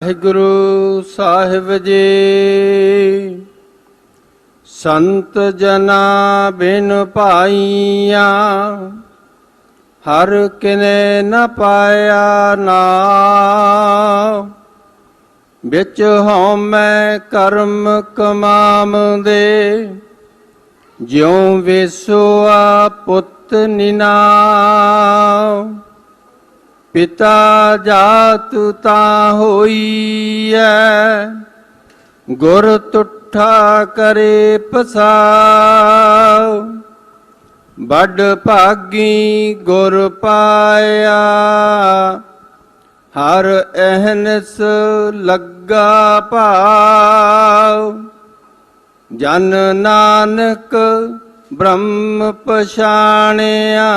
ਵਾਹਿਗੁਰੂ ਸਾਹਿਬ ਜੀ। ਸੰਤ ਜਨਾ ਬਿਨ ਪਾਈਆ, ਹਰ ਕਿਨੇ ਨ ਪਾਇਆ ਨਾਮ। ਵਿੱਚ ਹਉਮੈ ਕਰਮ ਕਮਾਵਦੇ, ਜਿਉ ਵੇਸੁਆ ਪੁੱਤ ਨਿਨਾਮ। ਪਿਤਾ ਜਾਤ ਤਾਂ ਹੋਈਐ, ਗੁਰ ਤੁਠਾ ਕਰੇ ਪਸਾਉ। ਬਡ ਭਾਗੀ ਗੁਰ ਪਾਇਆ, ਹਰ ਅਹਨਸ ਲੱਗਾ ਭਾਉ। ਜਨ ਨਾਨਕ ਬ੍ਰਹਮ ਪਛਾਣਿਆ,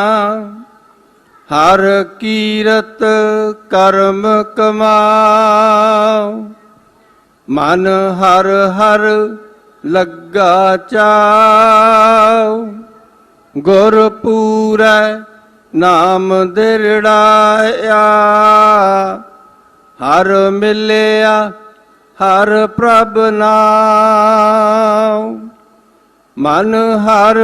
ਹਰ ਕੀਰਤ ਕਰਮ ਕਮਾਉ। ਮਨ ਹਰ ਹਰ ਲੱਗਾ ਚਾਉ, ਗੁਰ ਪੂਰੈ ਨਾਮ ਦਿਰੜਾਇਆ। ਹਰ ਮਿਲਿਆ ਹਰ ਪ੍ਰਭ ਨਾਉ, ਮਨ ਹਰ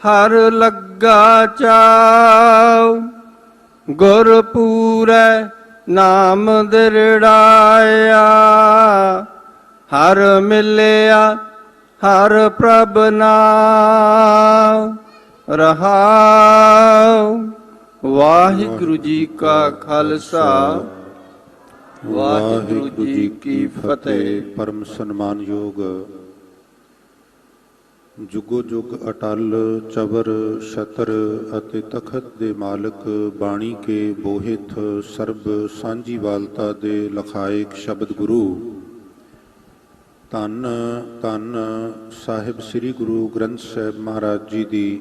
ਹਰ ਲੱਗਾ ਚਾਉ। ਗੁਰ ਪੂਰੈ ਨਾਮ ਦਿਰੜਾਇਆ, ਹਰ ਮਿਲਿਆ ਹਰ ਪ੍ਰਭ ਨਾਉ। ਰਹਾਉ। ਵਾਹਿਗੁਰੂ ਜੀ ਕਾ ਖਾਲਸਾ, ਵਾਹਿਗੁਰੂ ਜੀ ਕੀ ਫਤਿਹ। ਪਰਮ ਸਨਮਾਨਯੋਗ ਜੁਗੋ ਜੁਗ ਅਟਲ ਚਵਰ ਛਤਰ ਅਤੇ ਤਖਤ ਦੇ ਮਾਲਕ, ਬਾਣੀ ਕੇ ਬੋਹਿਤ ਸਰਬ ਸਾਂਝੀ ਵਾਲਤਾ ਦੇ ਲਖਾਇਕ ਸ਼ਬਦ ਗੁਰੂ, ਧੰਨ ਧੰਨ ਸਾਹਿਬ ਸ੍ਰੀ ਗੁਰੂ ਗ੍ਰੰਥ ਸਾਹਿਬ ਮਹਾਰਾਜ ਜੀ ਦੀ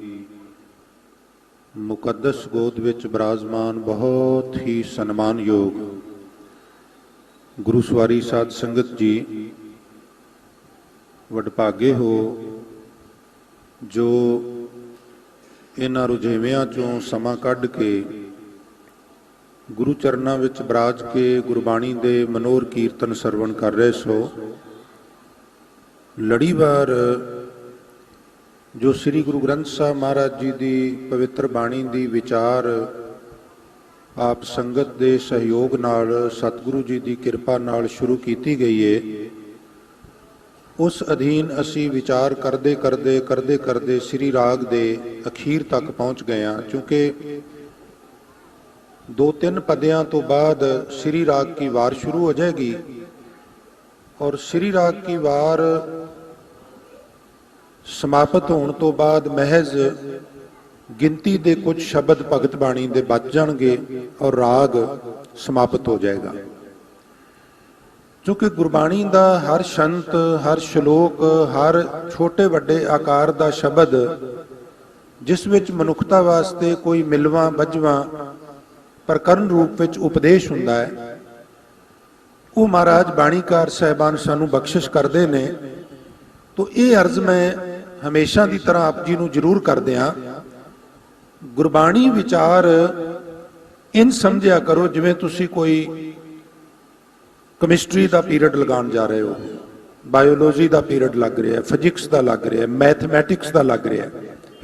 ਮੁਕੱਦਸ ਗੋਦ ਵਿੱਚ ਬਿਰਾਜਮਾਨ ਬਹੁਤ ਹੀ ਸਨਮਾਨਯੋਗ ਗੁਰੂ ਸਵਾਰੀ ਸਾਧ ਸੰਗਤ ਜੀ, ਵਡਭਾਗੇ ਹੋ ਜੋ ਇਹਨਾਂ ਰੁਝੇਵਿਆਂ ਚੋਂ ਸਮਾਂ ਕੱਢ ਕੇ ਗੁਰੂ ਚਰਨਾਂ ਵਿੱਚ ਬਰਾਜ ਕੇ ਗੁਰਬਾਣੀ ਦੇ ਮਨੋਰ ਕੀਰਤਨ ਸਰਵਣ ਕਰ ਰਹੇ ਸੋ। ਲੜੀਵਾਰ ਜੋ ਸ੍ਰੀ ਗੁਰੂ ਗ੍ਰੰਥ ਸਾਹਿਬ ਮਹਾਰਾਜ ਜੀ ਦੀ ਪਵਿੱਤਰ ਬਾਣੀ ਦੀ ਵਿਚਾਰ ਆਪ ਸੰਗਤ ਦੇ ਸਹਿਯੋਗ ਨਾਲ, ਸਤਿਗੁਰੂ ਜੀ ਦੀ ਕਿਰਪਾ ਨਾਲ ਸ਼ੁਰੂ ਕੀਤੀ ਗਈ ਹੈ, ਉਸ ਅਧੀਨ ਅਸੀਂ ਵਿਚਾਰ ਕਰਦੇ ਸ੍ਰੀ ਰਾਗ ਦੇ ਅਖੀਰ ਤੱਕ ਪਹੁੰਚ ਗਏ ਹਾਂ। ਕਿਉਂਕਿ 2-3 ਪਦਿਆਂ ਤੋਂ ਬਾਅਦ ਸ੍ਰੀ ਰਾਗ ਕੀ ਵਾਰ ਸ਼ੁਰੂ ਹੋ ਜਾਏਗੀ ਔਰ ਸ੍ਰੀ ਰਾਗ ਕੀ ਵਾਰ ਸਮਾਪਤ ਹੋਣ ਤੋਂ ਬਾਅਦ ਮਹਿਜ਼ ਗਿਣਤੀ ਦੇ ਕੁਝ ਸ਼ਬਦ ਭਗਤ ਬਾਣੀ ਦੇ ਬਚ ਜਾਣਗੇ ਔਰ ਰਾਗ ਸਮਾਪਤ ਹੋ ਜਾਏਗਾ। ਕਿਉਂਕਿ ਗੁਰਬਾਣੀ ਦਾ ਹਰ ਸ਼ੰਤ, ਹਰ ਸ਼ਲੋਕ, ਹਰ ਛੋਟੇ ਵੱਡੇ ਆਕਾਰ ਦਾ ਸ਼ਬਦ ਜਿਸ ਵਿੱਚ ਮਨੁੱਖਤਾ ਵਾਸਤੇ ਕੋਈ ਮਿਲਵਾਂ ਬੱਝਵਾਂ ਪ੍ਰਕਰਨ ਰੂਪ ਵਿੱਚ ਉਪਦੇਸ਼ ਹੁੰਦਾ ਹੈ, ਉਹ ਮਹਾਰਾਜ ਬਾਣੀਕਾਰ ਸਾਹਿਬਾਨ ਸਾਨੂੰ ਬਖਸ਼ਿਸ਼ ਕਰਦੇ ਨੇ। ਤੋ ਇਹ ਅਰਜ਼ ਮੈਂ ਹਮੇਸ਼ਾ ਦੀ ਤਰ੍ਹਾਂ ਆਪ ਜੀ ਨੂੰ ਜ਼ਰੂਰ ਕਰਦੇ ਹਾਂ, ਗੁਰਬਾਣੀ ਵਿਚਾਰ ਇਨ ਸਮਝਿਆ ਕਰੋ ਜਿਵੇਂ ਤੁਸੀਂ ਕੋਈ ਕੈਮਿਸਟਰੀ ਦਾ ਪੀਰੀਅਡ ਲਗਾਉਣ ਜਾ ਰਹੇ ਹੋ, ਬਾਇਓਲੋਜੀ ਦਾ ਪੀਰੀਅਡ ਲੱਗ ਰਿਹਾ, ਫਿਜ਼ਿਕਸ ਦਾ ਲੱਗ ਰਿਹਾ, ਮੈਥਮੈਟਿਕਸ ਦਾ ਲੱਗ ਰਿਹਾ,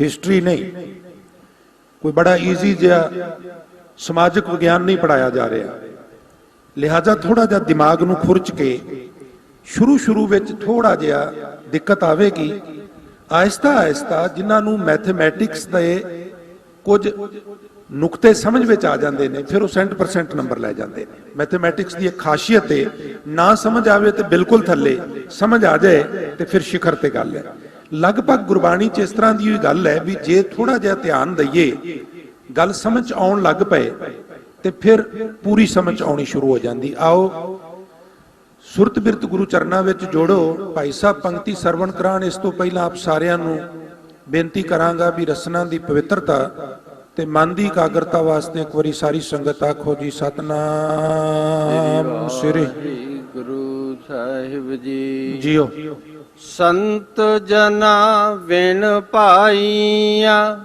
ਹਿਸਟਰੀ ਨਹੀਂ। ਕੋਈ ਬੜਾ ਈਜ਼ੀ ਜਿਹਾ ਸਮਾਜਿਕ ਵਿਗਿਆਨ ਨਹੀਂ ਪੜਾਇਆ ਜਾ ਰਿਹਾ। ਲਿਹਾਜ਼ਾ ਥੋੜਾ ਜਿਹਾ ਦਿਮਾਗ ਨੂੰ ਖੁਰਚ ਕੇ ਸ਼ੁਰੂ ਵਿੱਚ ਥੋੜਾ ਜਿਹਾ ਦਿੱਕਤ ਆਵੇਗੀ। ਆਹਿਸਤਾ ਆਹਿਸਤਾ ਜਿਨ੍ਹਾਂ ਨੂੰ ਮੈਥਮੈਟਿਕਸ ਦੇ ਕੁਝ ਨੁਕਤੇ ਸਮਝ ਵਿੱਚ ਆ ਜਾਂਦੇ ਨੇ, ਫਿਰ ਉਹ 100% ਨੰਬਰ ਲੈ ਜਾਂਦੇ ਨੇ। ਮੈਥਮੈਟਿਕਸ ਦੀ ਇੱਕ ਖਾਸੀਅਤ ਹੈ, ਨਾ ਸਮਝ ਆਵੇ ਤੇ ਬਿਲਕੁਲ ਥੱਲੇ, ਸਮਝ ਆ ਜਾਏ ਤੇ ਫਿਰ ਸਿਖਰ ਤੇ ਗੱਲ ਹੈ। ਲਗਭਗ ਗੁਰਬਾਣੀ 'ਚ ਇਸ ਤਰ੍ਹਾਂ ਦੀ ਗੱਲ ਹੈ ਵੀ ਜੇ ਥੋੜਾ ਜਿਹਾ ਧਿਆਨ ਦਈਏ, ਗੱਲ ਸਮਝ ਆਉਣ ਲੱਗ ਪਏ ਤੇ ਫਿਰ ਪੂਰੀ ਸਮਝ ਆਉਣੀ ਸ਼ੁਰੂ ਹੋ ਜਾਂਦੀ। ਆਓ ਸੁਰਤ ਬਿਰਤ ਗੁਰੂ ਚਰਨਾਂ ਵਿੱਚ ਜੋੜੋ। ਭਾਈ ਸਾਹਿਬ ਪੰਕਤੀ ਸਰਵਣ ਕਰਾਉਣ। ਇਸ ਤੋਂ ਪਹਿਲਾਂ ਆਪ ਸਾਰਿਆਂ ਨੂੰ ਬੇਨਤੀ ਕਰਾਂਗਾ ਵੀ ਰਸਨਾ ਦੀ ਪਵਿੱਤਰਤਾ ਤੇ ਮਨ ਦੀ ਇਕਾਗਰਤਾ ਵਾਸਤੇ ਇੱਕ ਵਾਰੀ ਸਾਰੀ ਸੰਗਤ ਆਖੋ ਜੀ ਸਤਨਾਮ ਸ੍ਰੀ ਗੁਰੂ ਸਾਹਿਬ ਜੀ। ਜੀਓ। ਸੰਤ ਜਨਾ ਵਿਣ ਪਾਈਆ,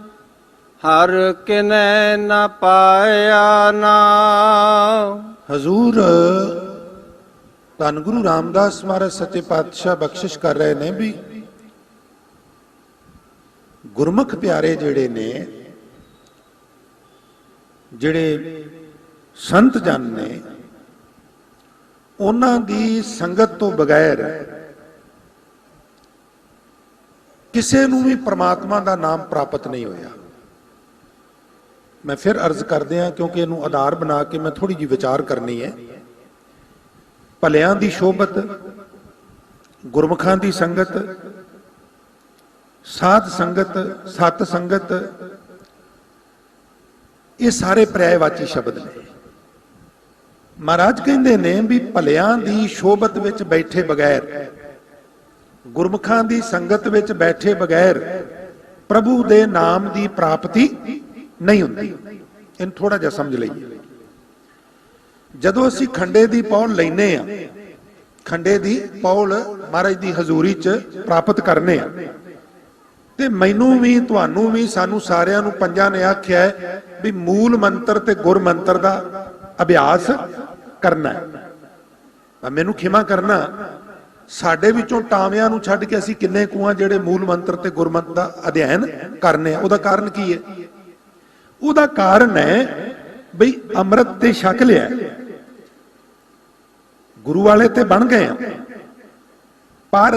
ਹਰ ਕਿਨੈ ਨ ਪਾਇਆ ਨਾਮ। ਹਜ਼ੂਰ ਧੰਨ ਗੁਰੂ ਰਾਮਦਾਸ ਮਹਾਰਾਜ ਸੱਚੇ ਪਾਤਸ਼ਾਹ ਬਖਸ਼ਿਸ਼ ਕਰ ਰਹੇ ਨੇ ਵੀ ਗੁਰਮੁਖ ਪਿਆਰੇ ਜਿਹੜੇ ਨੇ, ਜਿਹੜੇ ਸੰਤ ਜਨ ਨੇ, ਉਹਨਾਂ ਦੀ ਸੰਗਤ ਤੋਂ ਬਗੈਰ ਕਿਸੇ ਨੂੰ ਵੀ ਪ੍ਰਮਾਤਮਾ ਦਾ ਨਾਮ ਪ੍ਰਾਪਤ ਨਹੀਂ ਹੋਇਆ। ਮੈਂ ਫਿਰ ਅਰਜ਼ ਕਰਦੇ ਹਾਂ, ਕਿਉਂਕਿ ਇਹਨੂੰ ਆਧਾਰ ਬਣਾ ਕੇ ਮੈਂ ਥੋੜੀ ਜਿਹੀ ਵਿਚਾਰ ਕਰਨੀ ਹੈ। ਭਲਿਆਂ ਦੀ ਸ਼ੋਭਤ, ਗੁਰਮੁਖਾਂ ਦੀ ਸੰਗਤ, ਸਾਧ ਸੰਗਤ, ਸਤ ਸੰਗਤ, ਇਹ ਸਾਰੇ ਪਰਿਆਇਵਾਚੀ ਸ਼ਬਦ ਨੇ। ਮਹਾਰਾਜ ਕਹਿੰਦੇ ਨੇ ਵੀ ਭਲਿਆਂ ਦੀ ਸ਼ੋਭਤ ਵਿੱਚ ਬੈਠੇ ਬਗੈਰ, ਗੁਰਮੁਖਾਂ ਦੀ ਸੰਗਤ ਵਿੱਚ ਬੈਠੇ ਬਗੈਰ ਪ੍ਰਭੂ ਦੇ ਨਾਮ ਦੀ ਪ੍ਰਾਪਤੀ ਨਹੀਂ ਹੁੰਦੀ। ਇਹਨੂੰ ਥੋੜਾ ਜਿਹਾ ਸਮਝ ਲਈਏ। ਜਦੋਂ ਅਸੀਂ ਖੰਡੇ ਦੀ ਪੌਲ ਲੈਨੇ ਆ, ਖੰਡੇ ਦੀ ਪੌਲ ਮਹਾਰਾਜ ਦੀ ਹਜ਼ੂਰੀ 'ਚ ਪ੍ਰਾਪਤ ਕਰਨੇ ਆ, ਤੇ ਮੈਨੂੰ ਵੀ, ਤੁਹਾਨੂੰ ਵੀ, ਸਾਨੂੰ ਸਾਰਿਆਂ ਨੂੰ ਪੰਜਾਂ ਨੇ ਆਖਿਆ ਹੈ ਵੀ ਮੂਲ ਮੰਤਰ ਤੇ ਗੁਰ ਮੰਤਰ ਦਾ ਅਭਿਆਸ ਕਰਨਾ ਹੈ। ਮੈਨੂੰ ਖਿਮਾ ਕਰਨਾ, ਸਾਡੇ ਵਿੱਚੋਂ ਟਾਵਿਆਂ ਨੂੰ ਛੱਡ ਕੇ ਅਸੀਂ ਕਿੰਨੇ ਕੁਆਂ ਜਿਹੜੇ ਮੂਲ ਮੰਤਰ ਤੇ ਗੁਰਮਤਿ ਦਾ ਅਧਿਐਨ ਕਰਨੇ ਆ। ਉਹਦਾ ਕਾਰਨ ਕੀ ਹੈ? ਉਹਦਾ ਕਾਰਨ ਹੈ ਬਈ ਅੰਮ੍ਰਿਤ ਤੇ ਛਕ ਲਿਆ, ਗੁਰੂ ਵਾਲੇ ਤੇ ਬਣ ਗਏ ਆ, ਪਰ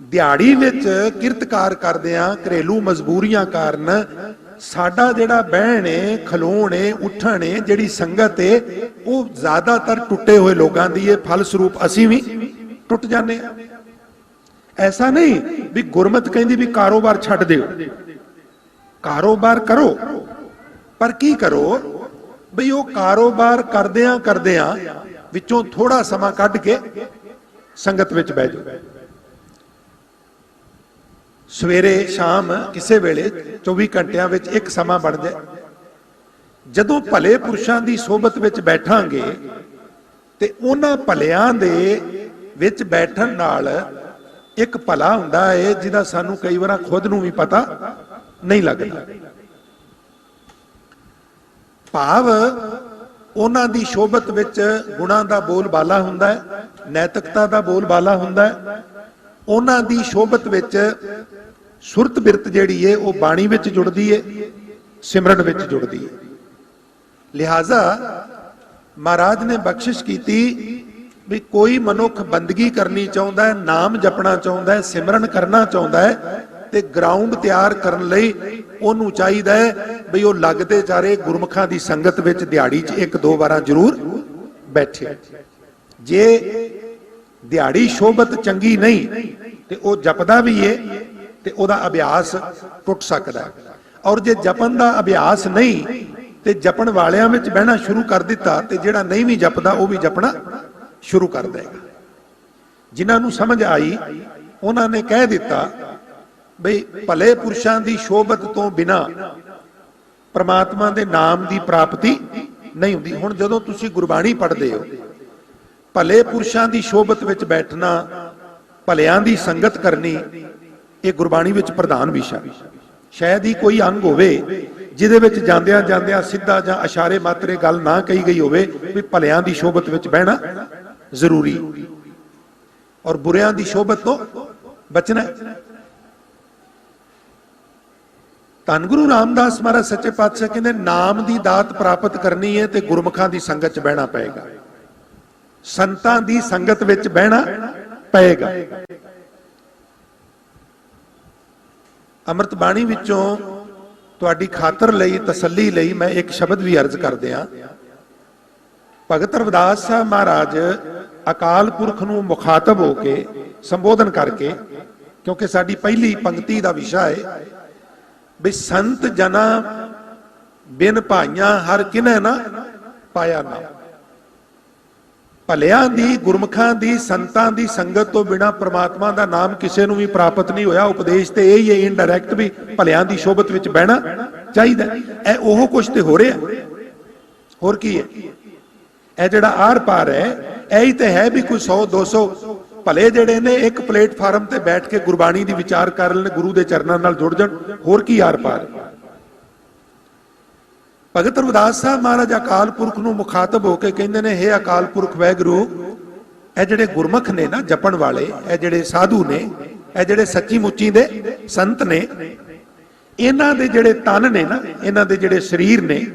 ਦਿਹਾੜੀ ਵਿੱਚ ਕਿਰਤਕਾਰ ਕਰਦੇ ਆ, ਘਰੇਲੂ ਮਜਬੂਰੀਆਂ ਕਾਰਨ ਸਾਡਾ ਜਿਹੜਾ ਬਹਿਣ ਏ, ਖਲੋਣ ਏ, ਉੱਠਣ ਏ, ਜਿਹੜੀ ਸੰਗਤ ਏ, ਉਹ ਜ਼ਿਆਦਾਤਰ ਟੁੱਟੇ ਹੋਏ ਲੋਕਾਂ ਦੀ ਏ। ਫਲ ਸਰੂਪ ਅਸੀਂ ਵੀ ਟੁੱਟ ਜਾਂਦੇ ਆ। ਐਸਾ ਨਹੀਂ ਵੀ ਗੁਰਮਤਿ ਕਹਿੰਦੀ ਵੀ ਕਾਰੋਬਾਰ ਛੱਡ ਦਿਓ, ਕਾਰੋਬਾਰ ਕਰੋ, ਪਰ ਕੀ ਕਰੋ ਬਈ ਉਹ ਕਾਰੋਬਾਰ ਕਰਦਿਆਂ ਕਰਦਿਆਂ ਵਿੱਚੋਂ ਥੋੜਾ ਸਮਾਂ ਕੱਢ ਕੇ ਸੰਗਤ ਵਿੱਚ ਬਹਿ ਜਾਓ। ਸਵੇਰੇ ਸ਼ਾਮ ਕਿਸੇ ਵੇਲੇ 24 ਘੰਟਿਆਂ ਵਿੱਚ ਇੱਕ ਸਮਾਂ ਬਣ ਜਾਏ। ਜਦੋਂ ਭਲੇ ਪੁਰਸ਼ਾਂ ਦੀ ਸੋਭਤ ਵਿੱਚ ਬੈਠਾਂਗੇ ਤੇ ਉਹਨਾਂ ਭਲਿਆਂ ਦੇ ਵਿੱਚ ਬੈਠਣ ਨਾਲ ਇੱਕ ਭਲਾ ਹੁੰਦਾ ਹੈ ਜਿਹਦਾ ਸਾਨੂੰ ਕਈ ਵਾਰ ਖੁਦ ਨੂੰ ਵੀ ਪਤਾ ਨਹੀਂ ਲੱਗਦਾ। ਭਾਵ ਉਹਨਾਂ ਦੀ ਸ਼ੋਭਤ ਵਿੱਚ ਗੁਣਾਂ ਦਾ ਬੋਲ ਬਾਲਾ ਹੁੰਦਾ ਹੈ, ਨੈਤਿਕਤਾ ਦਾ ਬੋਲ ਬਾਲਾ ਹੁੰਦਾ ਹੈ। ਉਹਨਾਂ ਦੀ ਸ਼ੋਭਤ ਵਿੱਚ ਸੁਰਤ ਬਿਰਤ ਜਿਹੜੀ ਏ ਉਹ ਬਾਣੀ ਵਿੱਚ ਜੁੜਦੀ ਏ, ਸਿਮਰਨ ਵਿੱਚ ਜੁੜਦੀ ਏ। ਲਿਹਾਜ਼ਾ ਮਹਾਰਾਜ ਨੇ ਬਖਸ਼ਿਸ਼ ਕੀਤੀ ਵੀ ਕੋਈ ਮਨੁੱਖ ਬੰਦਗੀ ਕਰਨੀ ਚਾਹੁੰਦਾ ਹੈ, ਨਾਮ ਜਪਣਾ ਚਾਹੁੰਦਾ ਹੈ, ਸਿਮਰਨ ਕਰਨਾ ਚਾਹੁੰਦਾ ਹੈ, ਤੇ ਗਰਾਊਂਡ ਤਿਆਰ ਕਰਨ ਲਈ ਉਹਨੂੰ ਚਾਹੀਦਾ ਹੈ ਵੀ ਉਹ ਲੱਗਦੇ ਚਾਰੇ ਗੁਰਮੁਖਾਂ ਦੀ ਸੰਗਤ ਵਿੱਚ ਦਿਹਾੜੀ 'ਚ 1-2 ਵਾਰਾਂ ਜ਼ਰੂਰ ਬੈਠੇ। ਜੇ ਦਿਹਾੜੀ ਸ਼ੋਭਤ ਚੰਗੀ ਨਹੀਂ ਤੇ ਉਹ ਜਪਦਾ ਵੀ ਏ ਤੇ ਉਹਦਾ ਅਭਿਆਸ ਟੁੱਟ ਸਕਦਾ ਹੈ। ਔਰ ਜੇ ਜਪਣ ਦਾ ਅਭਿਆਸ ਨਹੀਂ ਤੇ ਜਪਣ ਵਾਲਿਆਂ ਵਿੱਚ ਬਹਿਣਾ ਸ਼ੁਰੂ ਕਰ ਦਿੱਤਾ ਤੇ ਜਿਹੜਾ ਨਹੀਂ ਵੀ ਜਪਦਾ ਉਹ ਵੀ ਜਪਣਾ ਸ਼ੁਰੂ ਕਰ ਦੇਗਾ। ਜਿਨ੍ਹਾਂ ਨੂੰ ਸਮਝ ਆਈ ਉਹਨਾਂ ਨੇ ਕਹਿ ਦਿੱਤਾ ਬਈ ਭਲੇ ਪੁਰਸ਼ਾਂ ਦੀ ਸ਼ੋਭਤ ਤੋਂ ਬਿਨਾ ਪ੍ਰਮਾਤਮਾ ਦੇ ਨਾਮ ਦੀ ਪ੍ਰਾਪਤੀ ਨਹੀਂ ਹੁੰਦੀ। ਹੁਣ ਜਦੋਂ ਤੁਸੀਂ ਗੁਰਬਾਣੀ ਪੜ੍ਹਦੇ ਹੋ, ਭਲੇ ਪੁਰਸ਼ਾਂ ਦੀ ਸ਼ੋਭਤ ਵਿੱਚ ਬੈਠਣਾ, ਭਲਿਆਂ ਦੀ ਸੰਗਤ ਕਰਨੀ, ਇਹ ਗੁਰਬਾਣੀ ਵਿੱਚ ਪ੍ਰਧਾਨ ਵਿਸ਼ਾ। ਸ਼ਾਇਦ ਹੀ ਕੋਈ ਅੰਗ ਹੋਵੇ ਜਿਹਦੇ ਵਿੱਚ ਜਾਂਦਿਆਂ ਜਾਂਦਿਆਂ ਸਿੱਧਾ ਜਾਂ ਇਸ਼ਾਰੇ ਮਾਤਰੇ ਗੱਲ ਨਾ ਕਹੀ ਗਈ ਹੋਵੇ ਵੀ ਭਲਿਆਂ ਦੀ ਸ਼ੋਭਤ ਵਿੱਚ ਬਹਿਣਾ ਜ਼ਰੂਰੀ ਔਰ ਬੁਰਿਆਂ ਦੀ ਸ਼ੋਭਤ ਤੋਂ ਬਚਣਾ। ਧੰਨ ਗੁਰੂ ਰਾਮਦਾਸ ਮਹਾਰਾਜ ਸੱਚੇ ਪਾਤਸ਼ਾਹ ਕਹਿੰਦੇ ਨਾਮ ਦੀ ਦਾਤ ਪ੍ਰਾਪਤ ਕਰਨੀ ਹੈ ਤੇ ਗੁਰਮੁਖਾਂ ਦੀ ਸੰਗਤ 'ਚ ਬਹਿਣਾ ਪਏਗਾ, ਸੰਤਾਂ ਦੀ ਸੰਗਤ ਵਿੱਚ ਬਹਿਣਾ ਪਏਗਾ। ਅੰਮ੍ਰਿਤ ਬਾਣੀ ਵਿੱਚੋਂ ਤੁਹਾਡੀ ਖਾਤਰ ਲਈ, ਤਸੱਲੀ ਲਈ ਮੈਂ ਇੱਕ ਸ਼ਬਦ ਵੀ ਅਰਜ਼ ਕਰਦੇ ਹਾਂ। ਭਗਤ ਰਵਿਦਾਸ ਸਾਹਿਬ ਮਹਾਰਾਜ ਅਕਾਲ ਪੁਰਖ ਨੂੰ ਮੁਖਾਤਬ ਹੋ ਕੇ ਸੰਬੋਧਨ ਕਰਕੇ, ਕਿਉਂਕਿ ਸਾਡੀ ਪਹਿਲੀ ਪੰਕਤੀ ਦਾ ਵਿਸ਼ਾ ਹੈ ਵੀ ਸੰਤ ਜਨਾ ਬਿਨ ਭਾਈਆਂ ਹਰ ਕਿਨੈ ਨਾ ਪਾਇਆ ਨਾ। ਭਲਿਆਂ ਦੀ, ਗੁਰਮੁਖਾਂ ਦੀ, ਸੰਤਾਂ ਦੀ ਸੰਗਤ ਤੋਂ ਬਿਨਾ ਪ੍ਰਮਾਤਮਾ ਦਾ ਨਾਮ ਕਿਸੇ ਨੂੰ ਵੀ ਪ੍ਰਾਪਤ ਨਹੀਂ ਹੋਇਆ। ਉਪਦੇਸ਼ ਤੇ ਇਹ ਹੀ ਹੈ ਇਨਡਾਇਰੈਕਟ ਵੀ ਭਲਿਆਂ ਦੀ ਸ਼ੋਭਤ ਵਿੱਚ ਬਹਿਣਾ ਚਾਹੀਦਾ। ਇਹ ਉਹ ਕੁਝ ਤੇ ਹੋ ਰਿਹਾ, ਹੋਰ ਕੀ ਹੈ? ਇਹ ਜਿਹੜਾ ਆਰ ਪਾਰ ਹੈ ਇਹੀ ਤੇ ਹੈ ਵੀ ਕੋਈ 100-200 ਭਲੇ ਜਿਹੜੇ ਨੇ ਇੱਕ ਪਲੇਟਫਾਰਮ ਤੇ ਬੈਠ ਕੇ ਗੁਰਬਾਣੀ ਦੀ ਵਿਚਾਰ ਕਰ ਲੈਣ, ਗੁਰੂ ਦੇ ਚਰਨਾਂ ਨਾਲ ਜੁੜ ਜਾਣ, ਹੋਰ ਕੀ ਆਰ ਪਾਰ। ਭਗਤ ਰਵਿਦਾਸ ਸਾਹਿਬ ਮਹਾਰਾਜ ਅਕਾਲ ਪੁਰਖ ਨੂੰ ਮੁਖਾਤਬ ਹੋ ਕੇ ਕਹਿੰਦੇ ਨੇ, ਹੇ ਅਕਾਲ ਪੁਰਖ ਵਾਹਿਗੁਰੂ, ਇਹ ਜਿਹੜੇ ਗੁਰਮੁਖ ਨੇ ਨਾ ਜਪਣ ਵਾਲੇ, ਇਹ ਜਿਹੜੇ ਸਾਧੂ ਨੇ, ਇਹ ਜਿਹੜੇ ਸੱਚੀ ਮੁੱਚੀ ਦੇ ਸੰਤ ਨੇ, ਇਹਨਾਂ ਦੇ ਜਿਹੜੇ ਤਨ ਨੇ ਨਾ, ਇਹਨਾਂ ਦੇ ਜਿਹੜੇ ਸਰੀਰ ਨੇ,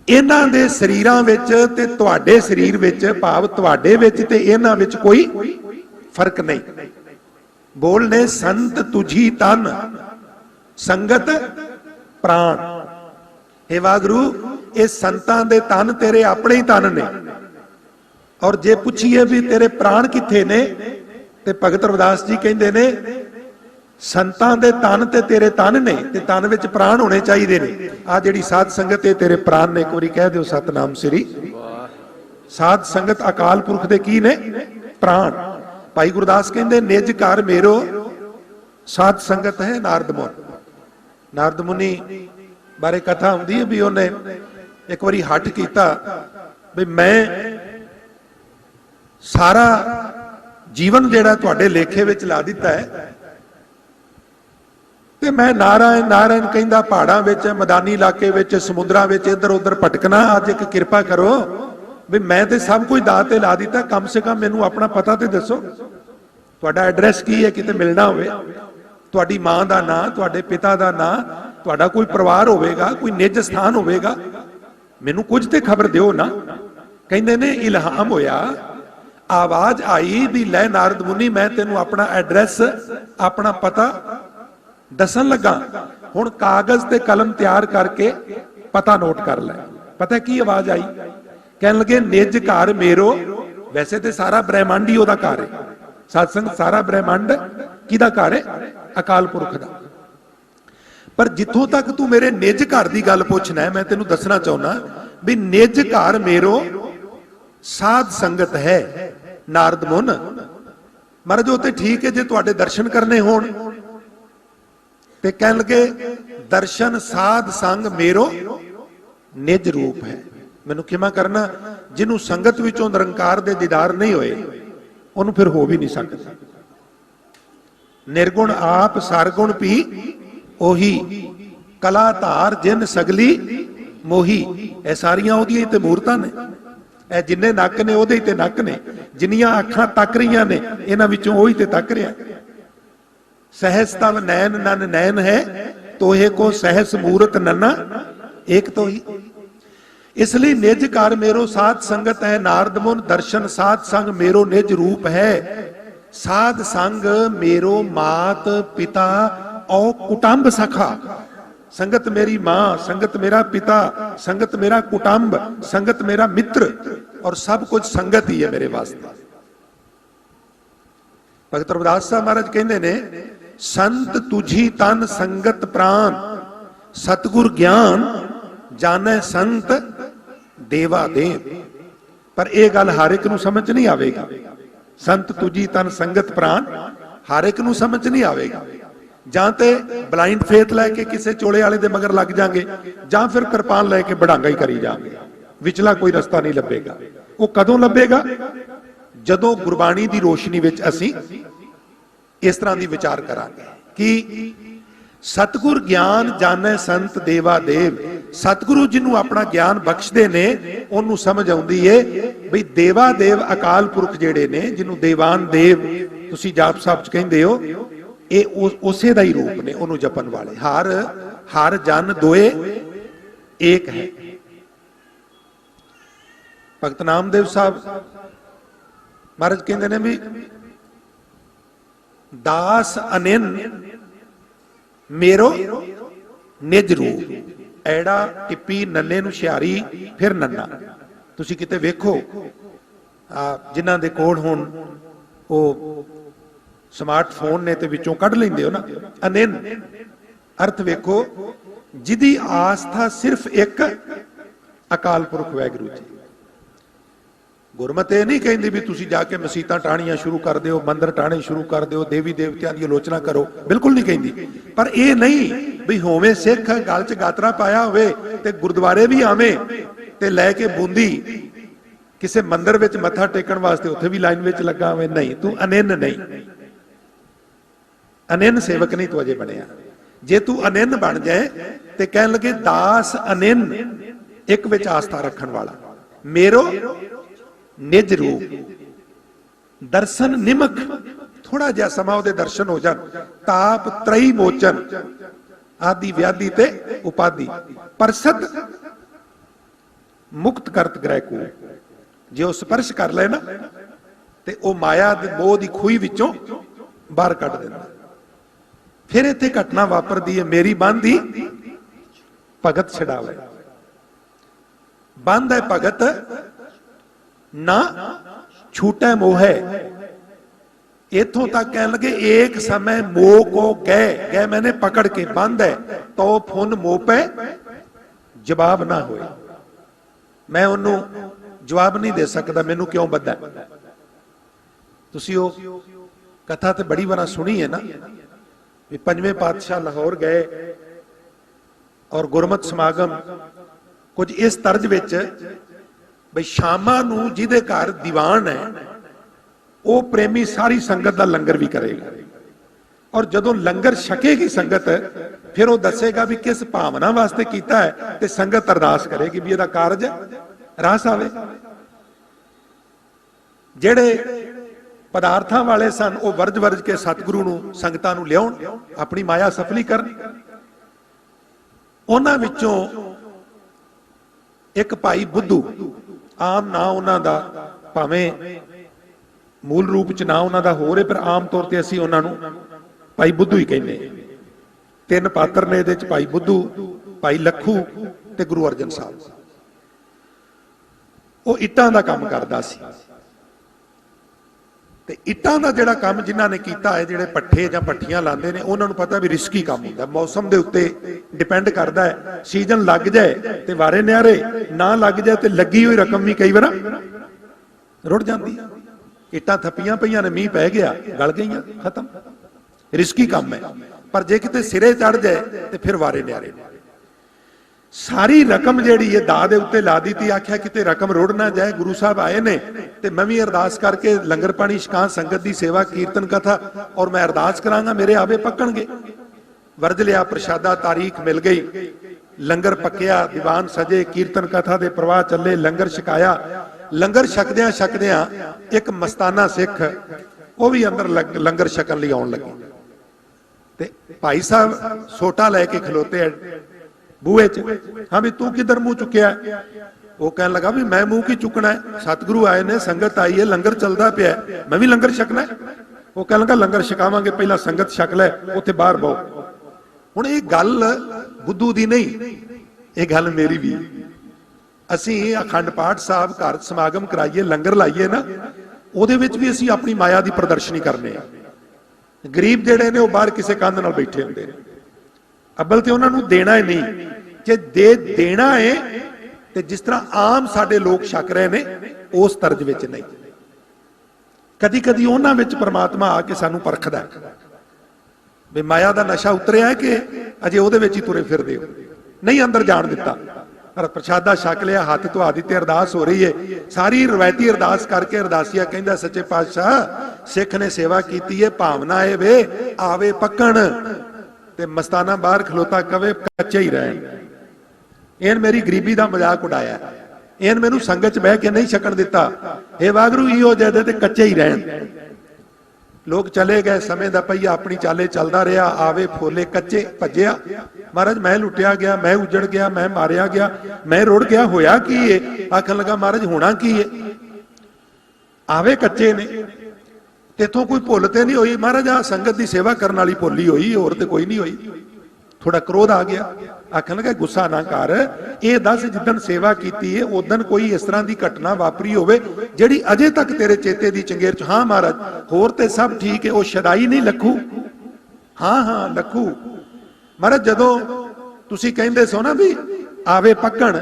ਇਹਨਾਂ ਦੇ ਸਰੀਰਾਂ ਵਿੱਚ ਤੇ ਤੁਹਾਡੇ ਸਰੀਰ ਵਿੱਚ, ਭਾਵ ਤੁਹਾਡੇ ਵਿੱਚ ਤੇ ਇਹਨਾਂ ਵਿੱਚ ਕੋਈ ਫਰਕ ਨਹੀਂ। ਬੋਲਨੇ ਸੰਤ ਤੁਝੀ ਤਨ ਸੰਗਤ ਪ੍ਰਾਣ। हे ਵਾਹਿਗੁਰੂ, ਇਹ ਸੰਤਾਂ ਦੇ ਤਨ ਤੇਰੇ ਆਪਣੇ ਹੀ ਤਨ ਨੇ, ਔਰ ਜੇ ਪੁੱਛੀਏ ਵੀ ਤੇਰੇ ਪ੍ਰਾਣ ਕਿੱਥੇ ਨੇ, ਤੇ ਭਗਤ ਰਵਿਦਾਸ ਜੀ ਕਹਿੰਦੇ ਨੇ ਸੰਤਾਂ ਦੇ ਤਨ ਤੇ ਤੇਰੇ ਤਨ ਨੇ, ਤੇ ਤਨ ਵਿੱਚ ਪ੍ਰਾਣ ਹੋਣੇ ਚਾਹੀਦੇ ਨੇ। ਆ ਜਿਹੜੀ ਸਾਧ ਸੰਗਤ, ਇਹ ਤੇਰੇ ਪ੍ਰਾਣ ਨੇ। ਇੱਕ ਵਾਰੀ ਕਹਿ ਦਿਓ ਸਤਨਾਮ ਸ੍ਰੀ। ਸਾਧ ਸੰਗਤ ਅਕਾਲ ਪੁਰਖ ਦੇ ਕੀ ਨੇ? ਪ੍ਰਾਣ। ਭਾਈ ਗੁਰਦਾਸ ਕਹਿੰਦੇ ਨਿਜ ਘਰ ਮੇਰੋ ਸਾਧ ਸੰਗਤ ਹੈ ਨਾਰਦ ਮੁਨ। ਨਾਰਦ ਮੁਨੀ ਬਾਰੇ ਕਥਾ ਹੁੰਦੀ ਹੈ ਵੀ ਉਹਨੇ ਇੱਕ ਵਾਰੀ ਹੱਠ ਕੀਤਾ ਵੀ ਮੈਂ ਸਾਰਾ ਜੀਵਨ ਜਿਹੜਾ ਤੁਹਾਡੇ ਲੇਖੇ ਵਿੱਚ ਲਾ ਦਿੱਤਾ ਹੈ, ਤੇ ਮੈਂ ਨਾਰਾਇਣ ਨਾਰਾਇਣ ਕਹਿੰਦਾ ਪਹਾੜਾਂ ਵਿੱਚ, ਮੈਦਾਨੀ ਇਲਾਕੇ ਵਿੱਚ, ਸਮੁੰਦਰਾਂ ਵਿੱਚ ਇੱਧਰ ਉੱਧਰ ਭਟਕਣਾ। ਅੱਜ ਇੱਕ ਕਿਰਪਾ ਕਰੋ ਵੀ ਮੈਂ ਤੇ ਸਭ ਕੁਝ ਦਾਅ ਤੇ ਲਾ ਦਿੱਤਾ, ਕਮ ਸੇ ਕਮ ਮੈਨੂੰ ਆਪਣਾ ਪਤਾ ਤੇ ਦੱਸੋ, ਤੁਹਾਡਾ ਐਡਰੈਸ ਕੀ ਹੈ, ਕਿਤੇ ਮਿਲਣਾ ਹੋਵੇ, ਤੁਹਾਡੀ ਮਾਂ ਦਾ ਨਾਂ, ਤੁਹਾਡੇ ਪਿਤਾ ਦਾ ਨਾਂ, ਤੁਹਾਡਾ ਕੋਈ ਪਰਿਵਾਰ ਹੋਵੇਗਾ, ਕੋਈ ਨਿੱਜ ਸਥਾਨ ਹੋਵੇਗਾ, ਮੈਨੂੰ ਕੁਝ ਤੇ ਖਬਰ ਦਿਓ ਨਾ। ਕਹਿੰਦੇ ਨੇ ਇਲਹਾਮ ਹੋਇਆ, ਆਵਾਜ਼ ਆਈ ਵੀ ਲੈ ਨਾਰਦ ਮੁਨੀ, ਮੈਂ ਤੈਨੂੰ ਆਪਣਾ ਐਡਰੈਸ, ਆਪਣਾ ਪਤਾ ਦੱਸਣ ਲੱਗਾ। ਹੁਣ ਕਾਗਜ਼ ਤੇ ਕਲਮ ਤਿਆਰ ਕਰਕੇ ਪਤਾ ਨੋਟ ਕਰ ਲੈ। ਪਤਾ ਕੀ ਆਵਾਜ਼ ਆਈ? ਕਹਿਣ ਲੱਗੇ ਨਿਜ ਘਰ ਮੇਰੋ। ਵੈਸੇ ਤੇ ਸਾਰਾ ਬ੍ਰਹਿਮੰਡ ਹੀ ਉਹਦਾ ਘਰ ਹੈ। ਸਾਧ ਸੰਗਤ, ਸਾਰਾ ਬ੍ਰਹਿਮੰਡ ਕਿਹਦਾ ਘਰ ਹੈ? ਅਕਾਲ ਪੁਰਖ ਦਾ। ਪਰ ਜਿੱਥੋਂ ਤੱਕ ਤੂੰ ਮੇਰੇ ਨਿਜ ਘਰ ਦੀ ਗੱਲ ਪੁੱਛਣਾ ਹੈ, ਮੈਂ ਤੈਨੂੰ ਦੱਸਣਾ ਚਾਹੁੰਦਾ ਵੀ ਨਿਜ ਘਰ ਮੇਰੋ ਸਾਧ ਸੰਗਤ ਹੈ ਨਾਰਦ ਮੁਨ। ਮਹਾਰਾਜ ਉਹ ਤੇ ਠੀਕ ਹੈ ਜੇ ਤੁਹਾਡੇ ਦਰਸ਼ਨ ਕਰਨੇ ਹੋਣ, ਤੇ ਕਹਿਣ ਲੱਗੇ ਦਰਸ਼ਨ ਸਾਧ ਸੰਗ ਮੇਰੋ ਨਿਜ ਰੂਪ ਹੈ। ਮੈਨੂੰ ਖਿਮਾ ਕਰਨਾ, ਜਿਹਨੂੰ ਸੰਗਤ ਵਿੱਚੋਂ ਨਿਰੰਕਾਰ ਦੇ ਦੀਦਾਰ ਨਹੀਂ ਹੋਏ, ਉਹਨੂੰ ਫਿਰ ਹੋ ਵੀ ਨਹੀਂ ਸਕਦਾ। ਨਿਰਗੁਣ ਆਪ ਸਰਗੁਣ ਪੀ ਉਹੀ, ਕਲਾ ਧਾਰ ਜਿਨ ਸਗਲੀ ਮੋਹੀ। ਇਹ ਸਾਰੀਆਂ ਉਹਦੀਆਂ ਹੀ ਤੇ ਮੂਰਤਾਂ ਨੇ। ਇਹ ਜਿੰਨੇ ਨੱਕ ਨੇ ਉਹਦੇ ਹੀ ਤੇ ਨੱਕ ਨੇ, ਜਿੰਨੀਆਂ ਅੱਖਾਂ ਤੱਕ ਰਹੀਆਂ ਨੇ ਇਹਨਾਂ ਵਿੱਚੋਂ ਉਹੀ ਤੇ ਤੱਕ ਰਿਹਾ। सहस तव नैन नन नैन है, तोहे को सहस मूरत नन्ना एक तो ही। इसलिए निज कार मेरो साध संगत है नारद मुन, दर्शन साध संग मेरो निज रूप है। साध संग मेरो मात पिता और कुटुंब सखा। संगत मेरी मां, संगत मेरा पिता, संगत मेरा कुटुंब, संगत मेरा मित्र, और सब कुछ संगत ही है मेरे वास्ते। भगत रविदास साहब महाराज कहते ने संत तुझी तन संगत प्राण, सतगुर ज्ञान जाने संत देवा देव। पर यह गल हर एक नूं समझ नहीं आवेगी। संत तुझी तन संगत प्राण हर एक नूं समझ नहीं आवेगा। जां ते ब्लाइंड फेथ लैके किसी चोले वाले दे मगर लग जाएंगे, जां फिर किरपान लैके बढ़ांगा ही करी जाएंगे। विचला कोई रस्ता नहीं लभेगा। वो कदों लभेगा? जदों गुरबाणी दी रोशनी विच असीं इस तरह की विचार करांगे कि सतगुर ज्ञान जाने संत देवा देव। सतगुरु जिन्हों अपना ज्ञान बख्शदे ने उन्होंने समझ आउंदी है भी देवा देव अकाल पुरख जेड़े ने, जिन्हों देवान देव तुसीं जाप साहब च कहंदे हो, ये उसे दा ही रूप ने, उन्होंने जपन वाले। हर हर जन दोए एक है। भगत नामदेव साहब महाराज कहंदे ने भी दास अनिन मेरो निज रूप। ऐड़ा टिप्पी नन्ने नूं शियारी फिर नन्ना। तुसीं किते वेखो जिन्हां दे कोल हुण ओ स्मार्टफोन ने ते विचों कढ लैंदे हो ना, अनिन अर्थ वेखो, जिदी आस्था सिर्फ एक अकाल पुरख वाहिगुरू जी। गुरमत ये नहीं कहती भी तुसीं जाके मसीतां टाणियां शुरू कर दिओ, मंदिर टाणे शुरू कर दिओ, देवी देवतियां दी आलोचना करो, बिल्कुल नहीं कहती। पर यह नहीं भी होवे सिख गल च गातरा पाया होवे ते गुरुद्वारे भी आवे ते लैके बूंदी किसी मंदिर विच मत्था टेकण वास्ते उत्थे भी लाइन विच लगा होवे। नहीं, तू अनिन नहीं, अनिन सेवक नहीं तू अजे बनिया। जे तू अनिन बन जाए ते कहण लगे दास अनिन, एक विच आस्था रखण वाला, मेरो निज रूप। ਦਰਸ਼ਨ ਨਿਮਕ, ਥੋੜਾ ਜਿਹਾ ਸਮਾਂ ਉਹਦੇ ਦਰਸ਼ਨ ਹੋ ਜਾਣ। ਤਾਪ ਤ੍ਰਈ ਮੋਚਨ, ਆਦਿ ਵਿਆਧੀ ਤੇ ਉਪਾਧੀ। ਪਰਸਤ ਮੁਕਤ ਕਰਤ ਗ੍ਰਹਿ ਕੋ, ਜੇ ਉਹ ਸਪਰਸ਼ ਕਰ ਲੈ ਨਾ ਤੇ ਉਹ ਮਾਇਆ ਦੇ ਮੋਹ ਦੀ ਖੂਹੀ ਵਿੱਚੋਂ ਬਾਹਰ ਕੱਢ ਦਿੰਦਾ। ਫਿਰ ਇੱਥੇ ਘਟਨਾ ਵਾਪਰਦੀ ਹੈ, ਮੇਰੀ ਬੰਦੀ ਭਗਤ ਛਡਾਵੇ। ਬੰਦ ਹੈ ਭਗਤ ਨਾ ਛੂਟੈ ਮੋਹੈ। इथों तक कह लगे एक समय मोह को गए, गए मैंने पकड़ के, बंद है तो फुन मोह पे जवाब ना होए। मैं उन्होंने जवाब नहीं दे सकता मैनू क्यों बद्धा। तुसी वो कथा तो बड़ी बार सुनी है ना भी पंजवें पातशाह लाहौर गए और गुरमत समागम कुछ इस तर्ज विच बई शामा नूं जिहदे घर दीवान है ਉਹ ਪ੍ਰੇਮੀ ਸਾਰੀ ਸੰਗਤ ਦਾ ਲੰਗਰ ਵੀ ਕਰੇਗਾ, ਔਰ ਜਦੋਂ ਲੰਗਰ ਛਕੇਗੀ ਸੰਗਤ ਫਿਰ ਉਹ ਦੱਸੇਗਾ ਵੀ ਕਿਸ ਭਾਵਨਾ ਵਾਸਤੇ ਕੀਤਾ ਹੈ, ਤੇ ਸੰਗਤ ਅਰਦਾਸ ਕਰੇਗੀ ਵੀ ਇਹਦਾ ਕਾਰਜ ਰਾਸ ਆਵੇ। ਜਿਹੜੇ ਪਦਾਰਥਾਂ ਵਾਲੇ ਸਨ ਉਹ ਵਰਜ ਵਰਜ ਕੇ ਸਤਿਗੁਰੂ ਨੂੰ ਸੰਗਤਾਂ ਨੂੰ ਲਿਆਉਣ, ਆਪਣੀ ਮਾਇਆ ਸਫਲੀ ਕਰਨ। ਉਹਨਾਂ ਵਿੱਚੋਂ ਇੱਕ ਭਾਈ ਬੁੱਧੂ, ਆਮ ਨਾਂ ਉਹਨਾਂ ਦਾ, ਭਾਵੇਂ मूल रूप च ना उन्होंने हो रहे पर आम तौर पर असीं उन्होंने भाई बुद्धू ही कहने। तीन पात्र ने इहदे च, भाई बुद्धू, भाई लखू ते गुरु अर्जन साहब। वो इट्टां दा काम करदा सी ते इट्टां दा जिहड़ा काम जिन्हां ने कीता है, जिहड़े पट्ठे जां पट्ठियां लांदे ने, उन्हां नूं पता भी रिस्की काम हुंदा, मौसम दे उत्ते डिपेंड करदा है। सीजन लग जाए ते वारे न्यारे, ना लग जाए ते लगी हुई रकम भी कई बार रुड़ जाती है। इट्टां थप्पियां पईयां ने, मीह पै गया, गल गईयां, खत्म। रिस्की काम है, पर जे किते सिरे चढ़ जाए तो फिर वारे न्यारे। सारी रकम जिहड़ी है दाऽ दे उत्ते ला दी। आख्या किते रकम रुड़ ना जाए। गुरु साहब आए ने ते मैं भी अरदास करके लंगर पानी छकां, संगत दी सेवा, कीर्तन कथा, और मैं अरदास करांगा मेरे आवे पक्कणगे। वरज लिया, प्रशादा, तारीख मिल गई, लंगर पक्या, दीवान सजे, कीर्तन कथा दे प्रवाह चले, लंगर छकाया। लंगर छकदियां छकदियां एक मस्ताना सिख वो भी अंदर लंगर छकन लई आउण लगे ते भाई साहब सोटा लैके खलोते है बूहे च। हाँ भी तू किधर मुंह चुकिया? वो कहने लगा भी मैं मुंह की चुकना है, सतगुरु आए ने, संगत आई है, लंगर चलता पिया, मैं भी लंगर छकना है। वो कहने लगा लंगर छकावांगे, पहला संगत छक लै, उत्थे बाहर बहु। हुण ये गल बुद्धू दी नहीं, ये गल मेरी भी। ਅਸੀਂ ਅਖੰਡ ਪਾਠ ਸਾਹਿਬ ਘਰ ਸਮਾਗਮ ਕਰਾਈਏ, ਲੰਗਰ ਲਾਈਏ ਨਾ, ਉਹਦੇ ਵਿੱਚ ਵੀ ਅਸੀਂ ਆਪਣੀ ਮਾਇਆ ਦੀ ਪ੍ਰਦਰਸ਼ਨੀ ਕਰਨੇ ਆ। ਗਰੀਬ ਜਿਹੜੇ ਨੇ ਉਹ ਬਾਹਰ ਕਿਸੇ ਕੰਧ ਨਾਲ ਬੈਠੇ ਹੁੰਦੇ ਨੇ। ਅੱਬਲ ਤੇ ਉਹਨਾਂ ਨੂੰ ਦੇਣਾ ਹੀ ਨਹੀਂ, ਜੇ ਦੇਣਾ ਹੈ ਤੇ ਜਿਸ ਤਰ੍ਹਾਂ ਆਮ ਸਾਡੇ ਲੋਕ ਛਕ ਰਹੇ ਨੇ ਉਸ ਤਰਜ ਵਿੱਚ ਨਹੀਂ। ਕਦੀ ਕਦੀ ਉਹਨਾਂ ਵਿੱਚ ਪਰਮਾਤਮਾ ਆ ਕੇ ਸਾਨੂੰ ਪਰਖਦਾ ਹੈ ਵੀ ਮਾਇਆ ਦਾ ਨਸ਼ਾ ਉਤਰਿਆ ਕਿ ਅਜੇ ਉਹਦੇ ਵਿੱਚ ਹੀ ਤੁਰੇ ਫਿਰਦੇ ਹੋ, ਨਹੀਂ ਅੰਦਰ ਜਾਣ ਦਿੱਤਾ। पर प्रशादा छक लिया, हाथ धुआ दिते, अरदास हो रही है। सारी रवायती अरदास करके अरदासिया कहंदा सच्चे पातशाह सिख ने सेवा कीती है, भावना है वे आवे पक्कण ते मस्ताना बाहर खलोता कवे कच्चे ही रहे। इहन मेरी गरीबी दा मजाक उड़ाया, इहन मैनू संगत च बह के नहीं छकण दिता। हे वागरू इहो जदे ते कच्चे ही रहन। लोग चले गए, समय का पहिया अपनी चाले चलता रहा, आवे फोले कच्चे भज्या। महाराज मैं लुटिया गया, मैं उजड़ गया, मैं मारिया गया, मैं रुड़ गया, होया की है? आखन लगा महाराज होना की है? आवे कच्चे ने, तेथों कोई भुल ते नहीं हुई। महाराज आ संगत की सेवा करने वाली भुली हुई, होर ते कोई नहीं हुई। थोड़ा क्रोध आ गया, आखन लगा गुस्सा ना कर, ये दस जिदन सेवा की है उदन कोई इस तरह की घटना वापरी होवे जिहड़ी अजे तक तेरे चेते की चंगेर च। हाँ महाराज होर ते सब ठीक है, वो शदाई नहीं लखू? हाँ हाँ लखू। महाराज जदों तुसी कहंदे सो ना भी आवे पक्कण,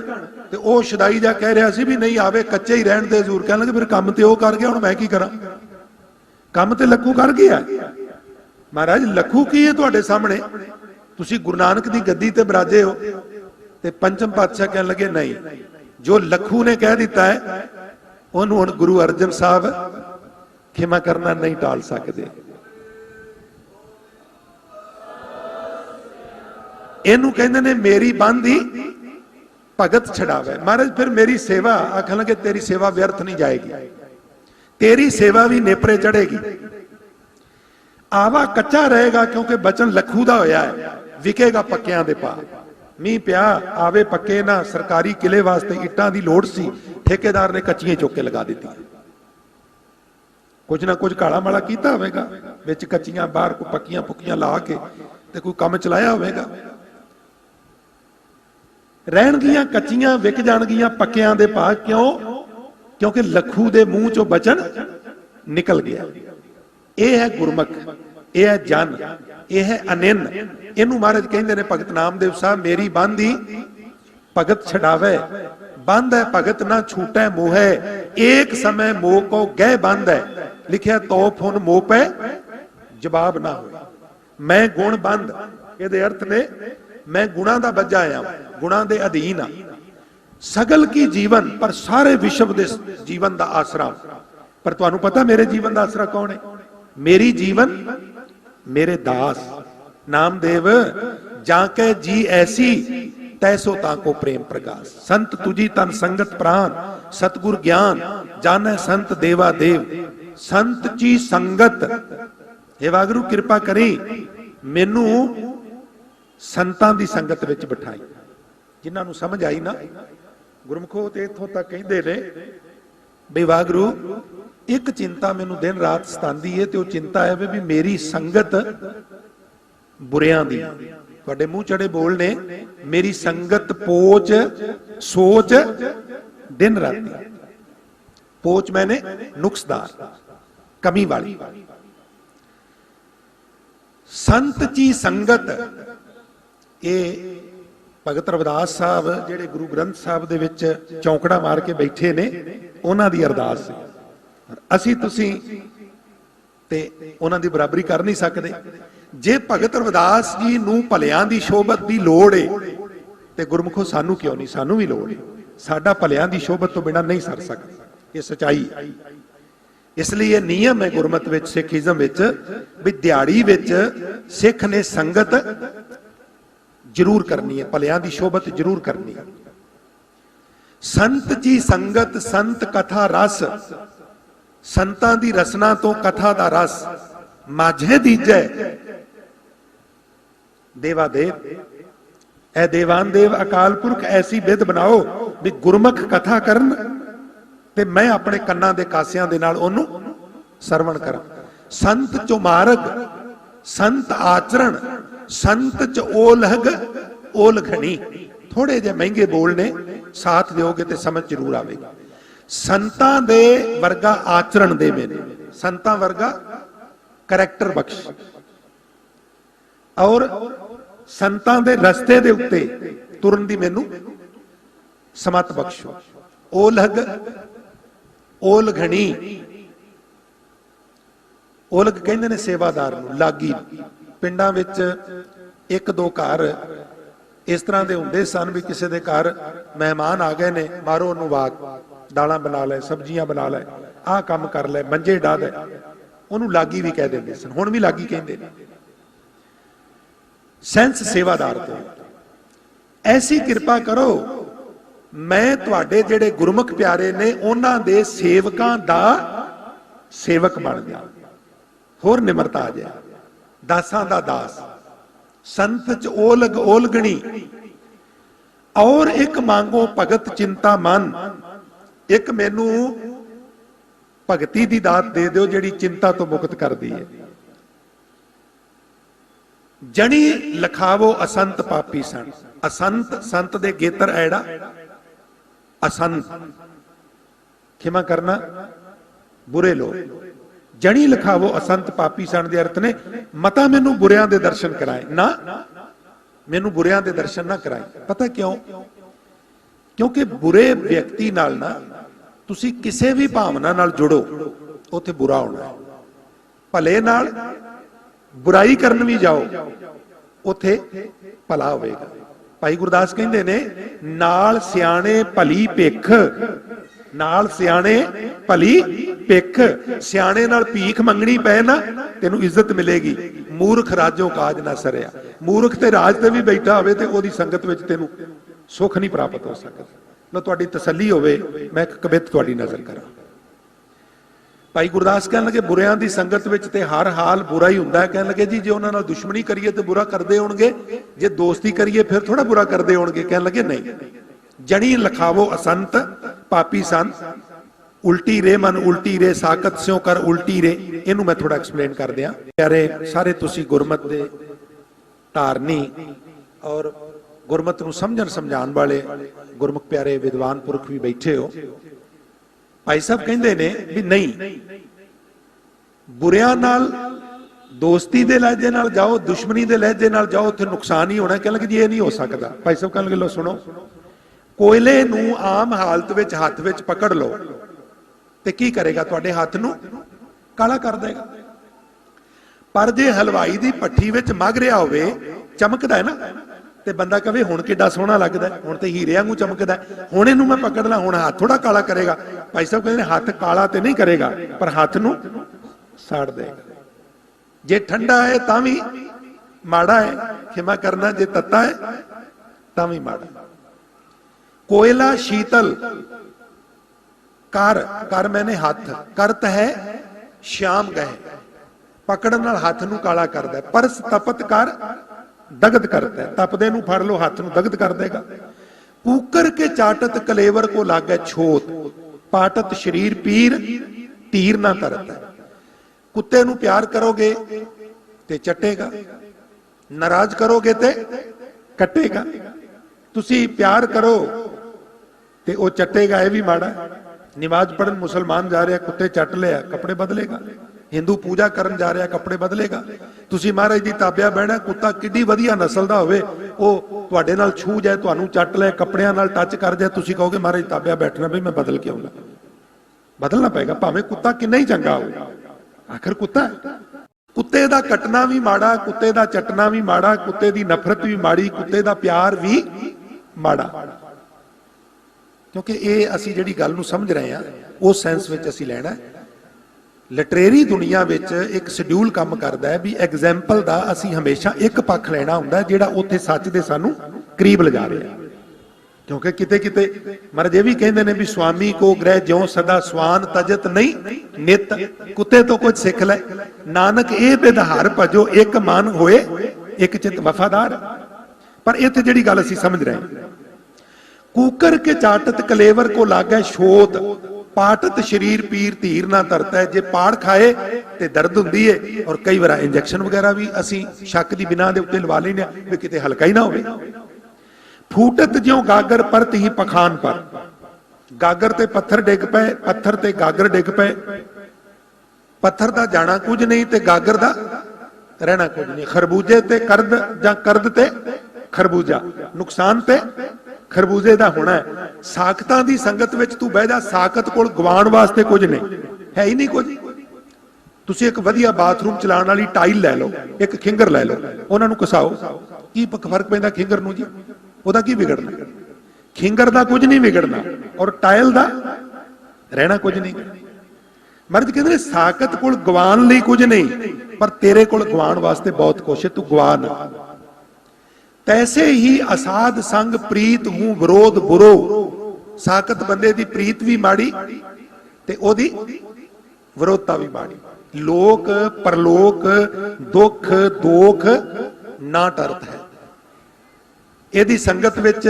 ते ओ शदाई जा कह रहा सी भी नहीं आवे कच्चे ही रहन दे हजूर। कहण लगे फिर काम ते ओ कर गया, हुण मैं की करां? काम ते लखू कर गया। महाराज लखू की है तुहाडे सामने? तुसी गुरु नानक दी गद्दी ते बराजे हो। ते पंचम पातशाह कहने लगे नहीं, जो लखू ने कह दिता है उन्होंने हुण गुरु अर्जन साहब खिमा करना नहीं टाल सकते। इनू कहंदे ने मेरी बांधी भगत छड़ावे। महाराज फिर मेरी सेवा, आखन लगे तेरी सेवा व्यर्थ नहीं जाएगी, तेरी सेवा भी नेपरे चढ़ेगी। आवा कच्चा रहेगा क्योंकि बचन लखू दा होया है, विकेगा पक्कियां दे पा। मीह पिया आवे पक्के ना, सरकारी किले वास्ते इट्टां दी लोड़ सी, ठेकेदार ने कच्चियां चुक के लगा दी। कुछ ना कुछ काला माला कीता होवेगा, विच कच्चियां बाहर को पक्कियां पुक्कियां ला के ते कोई काम चलाया होवेगा। रहणगियां कच्चियां विक जाणगियां पक्कियां दे पा। क्यों? क्योंकि लखू दे मूंह चों बचन निकल गया। यह है गुरमुख, यह है जन, यह है अनिन। इनू महाराज कहंदे ने भगत नामदेव साहब, मेरी बांधी भगत छड़ावे, बंद है भगत ना छूटे मोहे, एक समय मोह को गह बंद है, लिखिया तोप हुन मोह पे जवाब ना होए। मैं गुण बंद, ये अर्थ ने मैं गुणा दा बजा आया, गुणा दे अधीन आ। सगल की जीवन पर सारे विश्व दे जीवन दा आसरा। पर तुहानू पता मेरे जीवन दा आसरा कौन है? मेरी जीवन मेरे दास नामदेव, जाके जी ऐसी तैसो ताको प्रेम प्रकाश। संत तुझी तन संगत प्राण, सतगुर ज्ञान जाने संत देवा देव। संत जी संगत, हे वागरू कृपा करी मैनू संतां दी संगत विच बिठाई। जिन्हां नू समझ आई ना गुरमुखो ते इत्थों तक कहंदे ने बे वागरू एक चिंता मैनू दिन रात सतांदी है, ते ओह चिंता है भी मेरी संगत बुरियां दी। तुहाडे मूंह चढ़े बोल ने मेरी संगत पोच सोच दिन राती। पोच मैंने नुक्सदार, कमी वाली। संत जी संगत, ये भगत रविदास साहब जेडे गुरु ग्रंथ साहब दे विच चौंकड़ा मार के बैठे ने, उन्हां दी अरदास है। असी तुसी ते उन्हां दी बराबरी कर नहीं सकते। जे भगत रविदास जी नूं भलियां दी शोभत दी लोड़ है ते गुरमुखो सानू क्यों नहीं? सानू भी लोड़ है। साडा भलियां दी शोभत तो बिना नहीं सर सकता, ये सच्चाई। इसलिए नियम है गुरमत विच, सिखिज्म विच, भी दिहाड़ी विच सिख ने संगत जरूर करनी है, भलियां दी शोभत जरूर करनी है। संत जी संगत, संत कथा रस, संतां दी रसना तो कथा दा रस माझे दीजै देवा देव। ऐ देवान देव अकाल पुरख ऐसी विध बनाओ भी गुरमुख कथा करन ते मैं अपने कन्नां दे कासियां दे नाल ओनू सरवण करां। संत चो मार्ग, संत आचरण, संत च ओलग ओलघनी। थोड़े जे महंगे बोलने, साथ दोगे ते समझ जरूर आवेगी। संतां दे वर्गा आचरण दे मैनू, संतां वर्गा करैक्टर बख्श, और संतां दे रस्ते दे उत्ते तुरन दी मैनू समत बख्शो। ओलग ओलघनी, ओलग कहंदे ने सेवादार नूं, लागी। पिंडां विच एक दो घर इस तरह के हुंदे सन भी किसी के घर मेहमान आ गए ने, मारो उन्होंने वाग, दालां बना लै, सब्जियां बना लै, आह काम कर लै, मंजे डा दे, उन्होंने लागी भी कह देंगे सन, हुण भी लागी कहंदे ने। सेंस सेवादार तो ऐसी कृपा करो मैं तुहाडे जेड़े गुरमुख प्यारे ने उन्हां दे सेवकां दा सेवक बन गया। होर निमरता आ जाए, दासां दा दास। संत च ओलग ओलगणी, और एक मांगो भगत चिंता मन। एक मैनू भगती दी दात दे दो जिहड़ी चिंता तो मुक्त कर दी है। जनी लखावो असंत पापी सन। असंत, संत दे गेतर ऐड़ा, असंत क्षमा करना बुरे लोग। जनी लिखावो असंत पापी सन दे अर्थ ने मता मैनू बुरियां दे दर्शन कराए ना, मैनू बुरियां दे दर्शन ना कराए। पता क्यों? क्योंकि बुरे व्यक्ति नाल ना तुसी किसी भी भावना नाल जुड़ो, उत्थे बुरा होना है। भले नाल बुराई करन भी जाओ, उत्थे भला होवेगा। भाई गुरदास कहंदे ने नाल सियाणे भली भिख, नाल सियाणे भली भिख। सियाणे नाल भीख मंगनी पै ना तेनू इज्जत मिलेगी। मूर्ख राजों काज ना सरिया। मूर्ख ते राज ते भी बैठा होवे ते ओदी संगत विच तेनू सुख नहीं प्राप्त हो सकदा। लो तुहाडी तसल्ली होवे, मैं एक कवित तुहाडी नजर करा। ਭਾਈ ਗੁਰਦਾਸ ਕਹਿਣ ਲੱਗੇ ਬੁਰਿਆਂ ਦੀ ਸੰਗਤ ਵਿੱਚ ਤੇ ਹਰ ਹਾਲ ਬੁਰਾ ਹੀ ਹੁੰਦਾ ਹੈ। ਕਹਿਣ ਲੱਗੇ ਜੀ ਜੇ ਉਹਨਾਂ ਨਾਲ ਦੁਸ਼ਮਣੀ ਕਰੀਏ ਤੇ ਬੁਰਾ ਕਰਦੇ ਹੋਣਗੇ, ਜੇ ਦੋਸਤੀ ਕਰੀਏ ਫਿਰ ਥੋੜਾ ਬੁਰਾ ਕਰਦੇ ਹੋਣਗੇ। ਕਹਿਣ ਲੱਗੇ ਨਹੀਂ, ਜਣੀ ਲਖਾਵੋ ਅਸੰਤ ਪਾਪੀ ਸੰਤ, ਉਲਟੀ ਰੇ ਮਨ ਉਲਟੀ ਰੇ ਸਾਕਤ ਸਿਉ ਕਰ ਉਲਟੀ ਰੇ। ਇਹਨੂੰ ਮੈਂ ਥੋੜਾ ਐਕਸਪਲੇਨ ਕਰ ਦਿਆਂ। ਪਿਆਰੇ ਸਾਰੇ ਤੁਸੀਂ ਗੁਰਮਤ ਦੇ ਧਾਰਨੀ ਔਰ ਗੁਰਮਤ ਨੂੰ ਸਮਝਣ ਸਮਝਾਉਣ ਵਾਲੇ ਗੁਰਮੁਖ ਪਿਆਰੇ ਵਿਦਵਾਨ ਪੁਰਖ ਵੀ ਬੈਠੇ ਹੋ। ਭਾਈ ਸਾਹਿਬ ਕਹਿੰਦੇ ਨੇ ਵੀ ਨਹੀਂ, ਬੁਰਿਆਂ ਨਾਲ ਦੋਸਤੀ ਦੇ ਲਹਿਜੇ ਨਾਲ ਜਾਓ, ਦੁਸ਼ਮਣੀ ਦੇ ਲਹਿਜੇ ਨਾਲ ਜਾਓ, ਉੱਥੇ ਨੁਕਸਾਨ ਹੀ ਹੋਣਾ। ਕਹਿਣ ਲੱਗੇ ਜੀ ਇਹ ਨਹੀਂ ਹੋ ਸਕਦਾ। ਭਾਈ ਸਾਹਿਬ ਕਹਿਣ ਲੱਗੇ ਲੋ ਸੁਣੋ, ਕੋਇਲੇ ਨੂੰ ਆਮ ਹਾਲਤ ਵਿੱਚ ਹੱਥ ਵਿੱਚ ਪਕੜ ਲਓ ਤੇ ਕੀ ਕਰੇਗਾ? ਤੁਹਾਡੇ ਹੱਥ ਨੂੰ ਕਾਲਾ ਕਰ ਦੇਗਾ। ਪਰ ਜੇ ਹਲਵਾਈ ਦੀ ਭੱਠੀ ਵਿੱਚ ਮਗ ਰਿਹਾ ਹੋਵੇ, ਚਮਕਦਾ ਹੈ ਨਾ, ਤੇ ਬੰਦਾ ਕਹੇ ਹੁਣ ਕਿੱਡਾ ਸੋਹਣਾ ਲੱਗਦਾ, ਹੁਣ ਤੇ ਹੀਰੇ ਵਾਂਗੂ ਚਮਕਦਾ, ਹੁਣ ਇਹਨੂੰ ਮੈਂ ਪਕੜ ਲਾਂ, ਹੁਣ ਹੱਥ ਥੋੜਾ ਕਾਲਾ ਕਰੇਗਾ। ਭਾਈ ਸਾਹਿਬ ਕਹਿੰਦੇ ਨੇ ਹੱਥ ਕਾਲਾ ਤੇ ਨਹੀਂ ਕਰੇਗਾ, ਪਰ ਹੱਥ ਨੂੰ ਸਾੜ ਦੇਗਾ। ਜੇ ਠੰਡਾ ਹੈ ਤਾਂ ਵੀ ਮਾੜਾ ਹੈ, ਖਿਮਾ ਕਰਨਾ, ਜੇ ਤੱਤਾ ਹੈ ਤਾਂ ਵੀ ਮਾੜਾ। ਕੋਇਲਾ ਸ਼ੀਤਲ ਕਰ ਮੈਨੇ ਹੱਥ, ਕਰਤ ਹੈ ਸ਼ਾਮ ਗਏ, ਪਕੜਨ ਨਾਲ ਹੱਥ ਨੂੰ ਕਾਲਾ ਕਰਦਾ। ਪਰਸ ਤਪਤ ਕਰ ਦਗਦ ਕਰਦਾ, ਤਪਦੇ ਨੂੰ ਫੜ ਲੋ ਹੱਥ ਨੂੰ ਦਗਦ ਕਰ ਦੇਗਾ। ਕੂਕਰ ਕੇ ਚਾਟਤ ਕਲੇਵਰ ਕੋ ਲਾਗੇ ਛੋਤ, ਪਾਟਤ ਸ਼ਰੀਰ ਪੀਰ ਤੀਰ ਨਾ ਤਰਤ। ਕੁੱਤੇ ਨੂੰ ਪਿਆਰ ਕਰੋਗੇ ਤੇ ਚੱਟੇਗਾ, ਨਾਰਾਜ਼ ਕਰੋਗੇ ਤੇ ਕੱਟੇਗਾ। ਤੁਸੀਂ ਪਿਆਰ ਕਰੋ ਤੇ ਉਹ ਚੱਟੇਗਾ, ਇਹ ਵੀ ਮਾੜਾ। ਨਮਾਜ਼ ਪੜਨ ਮੁਸਲਮਾਨ ਜਾ ਰਿਹਾ, ਕੁੱਤੇ ਚੱਟ ਲਿਆ, ਕੱਪੜੇ ਬਦਲੇਗਾ। ਹਿੰਦੂ ਪੂਜਾ ਕਰਨ ਜਾ ਰਿਹਾ, ਕੱਪੜੇ ਬਦਲੇਗਾ। ਤੁਸੀਂ ਮਹਾਰਾਜ ਦੀ ਤਾਬਿਆ ਬਹਿਣਾ, ਕੁੱਤਾ ਕਿੱਡੀ ਵਧੀਆ ਨਸਲ ਦਾ ਹੋਵੇ, ਉਹ ਤੁਹਾਡੇ ਨਾਲ ਛੂ ਜਾਏ, ਤੁਹਾਨੂੰ ਚੱਟ ਲੈ, ਕੱਪੜਿਆਂ ਨਾਲ ਟੱਚ ਕਰ ਜਾਏ, ਤੁਸੀਂ ਕਹੋਗੇ ਮਹਾਰਾਜ ਤਾਬਿਆ ਬੈਠਣਾ ਵੀ ਮੈਂ ਬਦਲ ਕੇ ਆਉਂਗਾ। ਬਦਲਣਾ ਪਏਗਾ, ਭਾਵੇਂ ਕੁੱਤਾ ਕਿੰਨਾ ਹੀ ਚੰਗਾ ਹੋਵੇ, ਆਖਰ ਕੁੱਤਾ ਹੈ। ਕੁੱਤੇ ਦਾ ਕੱਟਣਾ ਵੀ ਮਾੜਾ, ਕੁੱਤੇ ਦਾ ਚੱਟਣਾ ਵੀ ਮਾੜਾ, ਕੁੱਤੇ ਦੀ ਨਫ਼ਰਤ ਵੀ ਮਾੜੀ, ਕੁੱਤੇ ਦਾ ਪਿਆਰ ਵੀ ਮਾੜਾ। ਕਿਉਂਕਿ ਇਹ ਅਸੀਂ ਜਿਹੜੀ ਗੱਲ ਨੂੰ ਸਮਝ ਰਹੇ ਹਾਂ ਉਸ ਸੈਂਸ ਵਿੱਚ ਅਸੀਂ ਲੈਣਾ। ਲਿਟਰੇਰੀ ਦੁਨੀਆ ਵਿੱਚ ਇੱਕ ਸ਼ਡਿਊਲ ਕੰਮ ਕਰਦਾ ਹੈ ਵੀ ਐਗਜ਼ਾਮਪਲ ਦਾ ਅਸੀਂ ਹਮੇਸ਼ਾ ਇੱਕ ਪੱਖ ਲੈਣਾ ਹੁੰਦਾ ਜਿਹੜਾ ਉੱਥੇ ਸੱਚ ਦੇ ਸਾਨੂੰ ਕਰੀਬ ਲਿਜਾ ਰਿਹਾ। ਕਿਉਂਕਿ ਕਿਤੇ ਕਿਤੇ ਮਹਾਰਾਜ ਇਹ ਵੀ ਕਹਿੰਦੇ ਨੇ ਵੀ ਸੁਆਮੀ ਕੋ ਗ੍ਰਹਿ ਜਿਉ ਸਦਾ ਸਵਾਨ ਤਜਤ ਨਹੀਂ ਨਿਤ, ਕੁੱਤੇ ਤੋਂ ਕੁਝ ਸਿੱਖ ਲੈ। ਨਾਨਕ ਇਹ ਬਿਧਾਰ ਭਜੋ ਇੱਕ ਮਨ ਹੋਏ ਇੱਕ ਚਿਤ ਵਫਾਦਾਰ। ਪਰ ਇੱਥੇ ਜਿਹੜੀ ਗੱਲ ਅਸੀਂ ਸਮਝ ਰਹੇ ਹਾਂ, ਕੂਕਰ ਕੇ ਚਾਟਤ ਕਲੇਵਰ ਕੋ ਲਾਗੇ ਛੋਤ, ਪਾਟਤ ਸ਼ਰੀਰ ਪੀਰ ਧੀਰ ਨਾ ਧਰਤਾ ਹੈ। ਜੇ ਪਾੜ ਖਾਏ ਤੇ ਦਰਦ ਹੁੰਦੀ ਹੈ, ਔਰ ਕਈ ਵਾਰ ਇੰਜੈਕਸ਼ਨ ਵਗੈਰਾ ਵੀ ਅਸੀਂ ਸ਼ੱਕ ਦੀ ਬਿਨਾਂ ਦੇ ਉੱਤੇ ਲਵਾ ਲੈਂਦੇ ਹਾਂ ਵੀ ਕਿਤੇ ਹਲਕਾ ਹੀ ਨਾ ਹੋਵੇ। ਫੂਟਤ ਜਿਉ ਗਾਗਰ ਪਰਤ ਹੀ ਪਖਾਨ ਪਰ, ਗਾਗਰ ਤੇ ਪੱਥਰ ਡਿੱਗ ਪਏ, ਪੱਥਰ ਤੇ ਗਾਗਰ ਡਿੱਗ ਪਏ। ਪੱਥਰ ਦਾ ਜਾਣਾ ਕੁਝ ਨਹੀਂ ਤੇ ਗਾਗਰ ਦਾ ਰਹਿਣਾ ਕੁਝ ਨਹੀਂ। ਖਰਬੂਜੇ ਤੇ ਕਰਦ ਜਾਂ ਕਰਦ ਤੇ ਖਰਬੂਜਾ, ਨੁਕਸਾਨ ਤੇ ਖਰਬੂਜੇ ਦਾ ਹੋਣਾ ਹੈ। ਸਾਖਤਾਂ ਦੀ ਸੰਗਤ ਵਿੱਚ ਤੂੰ ਬਹਿ ਜਾ, ਸਾਖਤ ਕੋਲ ਗਵਾਉਣ ਵਾਸਤੇ ਕੁਝ ਨਹੀਂ ਹੈ, ਹੀ ਨਹੀਂ ਕੁਝ। ਤੁਸੀਂ ਇੱਕ ਵਧੀਆ ਬਾਥਰੂਮ ਚਲਾਉਣ ਵਾਲੀ ਟਾਈਲ ਲੈ ਲਓ, ਇੱਕ ਖਿੰਗਰ ਲੈ ਲਓ, ਉਹਨਾਂ ਨੂੰ ਘਸਾਓ, ਕੀ ਫਰਕ ਪੈਂਦਾ ਖਿੰਗਰ ਨੂੰ ਜੀ? ਉਹਦਾ ਕੀ ਵਿਗੜਨਾ? ਖਿੰਗਰ ਦਾ ਕੁਝ ਨਹੀਂ ਵਿਗੜਨਾ, ਔਰ ਟਾਇਲ ਦਾ ਰਹਿਣਾ ਕੁਝ ਨਹੀਂ। ਮਰਦ ਕਹਿੰਦੇ ਨੇ ਸਾਖਤ ਕੋਲ ਗਵਾਉਣ ਲਈ ਕੁਝ ਨਹੀਂ, ਪਰ ਤੇਰੇ ਕੋਲ ਗਵਾਉਣ ਵਾਸਤੇ ਬਹੁਤ ਕੁਛ ਹੈ, ਤੂੰ ਗਵਾ ਨਾ। ਤੈਸੇ ਹੀ ਅਸਾਧ ਸੰਗ ਪ੍ਰੀਤ ਹੂੰ ਵਿਰੋਧ ਬੁਰੋ। ਸਾਖਤ ਬੰਦੇ ਦੀ ਪ੍ਰੀਤ ਵੀ ਮਾੜੀ ਤੇ ਉਹਦੀ ਵਿਰੋਧਤਾ ਵੀ ਮਾੜੀ। ਲੋਕ ਪਰਲੋਕ ਦੁੱਖ ਦੋਖ ਨਾ ਟਰਤ ਹੈ। ਇਹਦੀ ਸੰਗਤ ਵਿੱਚ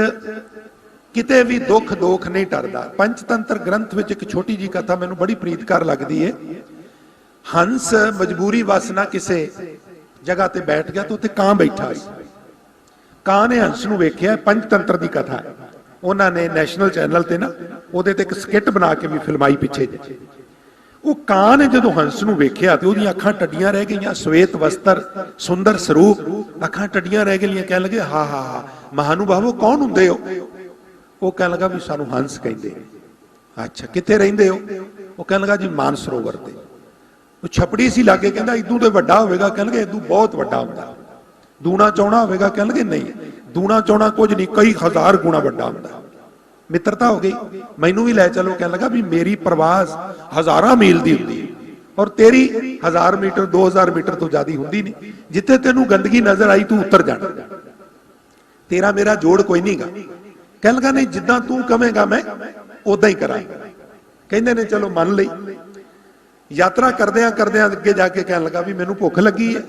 ਕਿਤੇ ਵੀ ਦੁੱਖ ਦੋਖ ਨਹੀਂ ਟਰਦਾ। ਪੰਚਤੰਤਰ ਗ੍ਰੰਥ ਵਿੱਚ ਇੱਕ ਛੋਟੀ ਜੀ ਕਥਾ ਮੈਨੂੰ ਬੜੀ ਪ੍ਰੀਤਕਾਰ ਲੱਗਦੀ ਹੈ। ਹੰਸ ਮਜਬੂਰੀ ਵਸ ਨਾ ਕਿਸੇ ਜਗ੍ਹਾ ਤੇ ਬੈਠ ਗਿਆ ਤੇ ਉੱਥੇ ਕਾਂ ਬੈਠਾ ਸੀ। ਕਾਂ ਨੇ ਹੰਸ ਨੂੰ ਵੇਖਿਆ, ਪੰਚਤੰਤਰ ਦੀ ਕਥਾ ਹੈ, ਉਹਨਾਂ ਨੇ ਨੈਸ਼ਨਲ ਚੈਨਲ ਤੇ ਨਾ ਉਹਦੇ ਤੇ ਇੱਕ ਸਕਿੱਟ ਬਣਾ ਕੇ ਵੀ ਫਿਲਮਾਈ ਪਿੱਛੇ ਜੇ। ਉਹ ਕਾਂ ਨੇ ਜਦੋਂ ਹੰਸ ਨੂੰ ਵੇਖਿਆ ਤੇ ਉਹਦੀਆਂ ਅੱਖਾਂ ਟੱਡੀਆਂ ਰਹਿ ਗਈਆਂ, ਸਵੇਤ ਵਸਤਰ ਸੁੰਦਰ ਸਰੂਪ, ਅੱਖਾਂ ਟੱਡੀਆਂ ਰਹਿ ਗਈਆਂ। ਕਹਿਣ ਲੱਗੇ ਹਾ ਹਾ ਹਾ ਮਹਾਨੁਭਾਵੋ ਕੌਣ ਹੁੰਦੇ ਹੋ? ਉਹ ਕਹਿਣ ਲੱਗਾ ਵੀ ਸਾਨੂੰ ਹੰਸ ਕਹਿੰਦੇ। ਅੱਛਾ ਕਿੱਥੇ ਰਹਿੰਦੇ ਹੋ? ਉਹ ਕਹਿਣ ਲੱਗਾ ਜੀ ਮਾਨਸਰੋਵਰ ਤੇ। ਉਹ ਛਪੜੀ ਸੀ ਲਾਗੇ, ਕਹਿੰਦਾ ਇਦੋਂ ਤੇ ਵੱਡਾ ਹੋਵੇਗਾ? ਕਹਿਣ ਲੱਗੇ ਇਦੋਂ ਬਹੁਤ ਵੱਡਾ ਹੁੰਦਾ। ਦੂਣਾ ਚੌਣਾ ਹੋਵੇਗਾ? ਕਹਿਣ ਲੱਗੇ ਨਹੀਂ, ਦੂਣਾ ਚੌਣਾ ਕੁਝ ਨਹੀਂ, ਕਈ ਹਜ਼ਾਰ ਗੁਣਾ ਵੱਡਾ ਹੁੰਦਾ। ਮਿੱਤਰਤਾ ਹੋ ਗਈ, ਮੈਨੂੰ ਵੀ ਲੈ ਚਲੋ। ਕਹਿਣ ਲੱਗਾ ਵੀ ਮੇਰੀ ਪ੍ਰਵਾਸ ਹਜ਼ਾਰਾਂ ਮੀਲ ਦੀ ਹੁੰਦੀ ਹੈ, ਔਰ ਤੇਰੀ 1000 ਮੀਟਰ 2000 ਮੀਟਰ ਤੋਂ ਜ਼ਿਆਦਾ ਹੁੰਦੀ ਨਹੀਂ। ਜਿੱਥੇ ਤੈਨੂੰ ਗੰਦਗੀ ਨਜ਼ਰ ਆਈ ਤੂੰ ਉੱਤਰ ਜਾਣਾ, ਤੇਰਾ ਮੇਰਾ ਜੋੜ ਕੋਈ ਨਹੀਂਗਾ। ਕਹਿਣ ਲੱਗਾ ਨਹੀਂ, ਜਿੱਦਾਂ ਤੂੰ ਕਵੇਂਗਾ ਮੈਂ ਉਦਾਂ ਹੀ ਕਰਾਂਗਾ। ਕਹਿੰਦੇ ਨੇ ਚਲੋ ਮੰਨ ਲਈ। ਯਾਤਰਾ ਕਰਦਿਆਂ ਕਰਦਿਆਂ ਅੱਗੇ ਜਾ ਕੇ ਕਹਿਣ ਲੱਗਾ ਵੀ ਮੈਨੂੰ ਭੁੱਖ ਲੱਗੀ ਹੈ।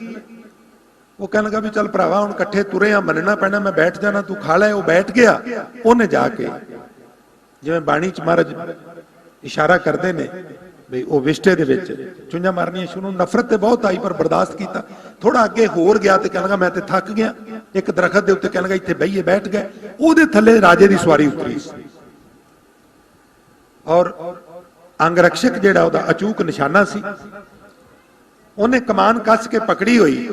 ਉਹ ਕਹਿਣ ਲੱਗਾ ਵੀ ਚੱਲ ਭਰਾਵਾ ਹੁਣ ਇਕੱਠੇ ਤੁਰੇ ਆ, ਮੰਨਣਾ ਪੈਣਾ, ਮੈਂ ਬੈਠ ਜਾਣਾ, ਤੂੰ ਖਾ ਲੈ। ਉਹ ਬੈਠ ਗਿਆ। ਉਹਨੇ ਜਾ ਕੇ ਜਿਵੇਂ ਬਾਣੀ ਚ ਮਹਾਰਾਜ ਇਸ਼ਾਰਾ ਕਰਦੇ ਨੇ ਵੀ ਉਹ ਵਿਸ਼ਟੇ ਦੇ ਵਿੱਚ ਚੁੰਝਾਂ ਮਾਰਨੀਆਂ ਸ਼ੁਰੂ, ਨਫ਼ਰਤ ਤੇ ਬਹੁਤ ਆਈ ਪਰ ਬਰਦਾਸ਼ਤ ਕੀਤਾ। ਥੋੜਾ ਅੱਗੇ ਹੋਰ ਗਿਆ ਤੇ ਕਹਿਣ ਲੱਗਾ ਮੈਂ ਤੇ ਥੱਕ ਗਿਆ। ਇੱਕ ਦਰਖਤ ਦੇ ਉੱਤੇ ਕਹਿਣ ਲੱਗਾ ਇੱਥੇ ਬਈਏ, ਬੈਠ ਗਏ। ਉਹਦੇ ਥੱਲੇ ਰਾਜੇ ਦੀ ਸਵਾਰੀ ਉਤਰੀ ਸੀ ਔਰ ਅੰਗ ਰਕਸ਼ਕ ਜਿਹੜਾ ਉਹਦਾ ਅਚੂਕ ਨਿਸ਼ਾਨਾ ਸੀ, ਉਹਨੇ ਕਮਾਨ ਕੱਸ ਕੇ ਪਕੜੀ ਹੋਈ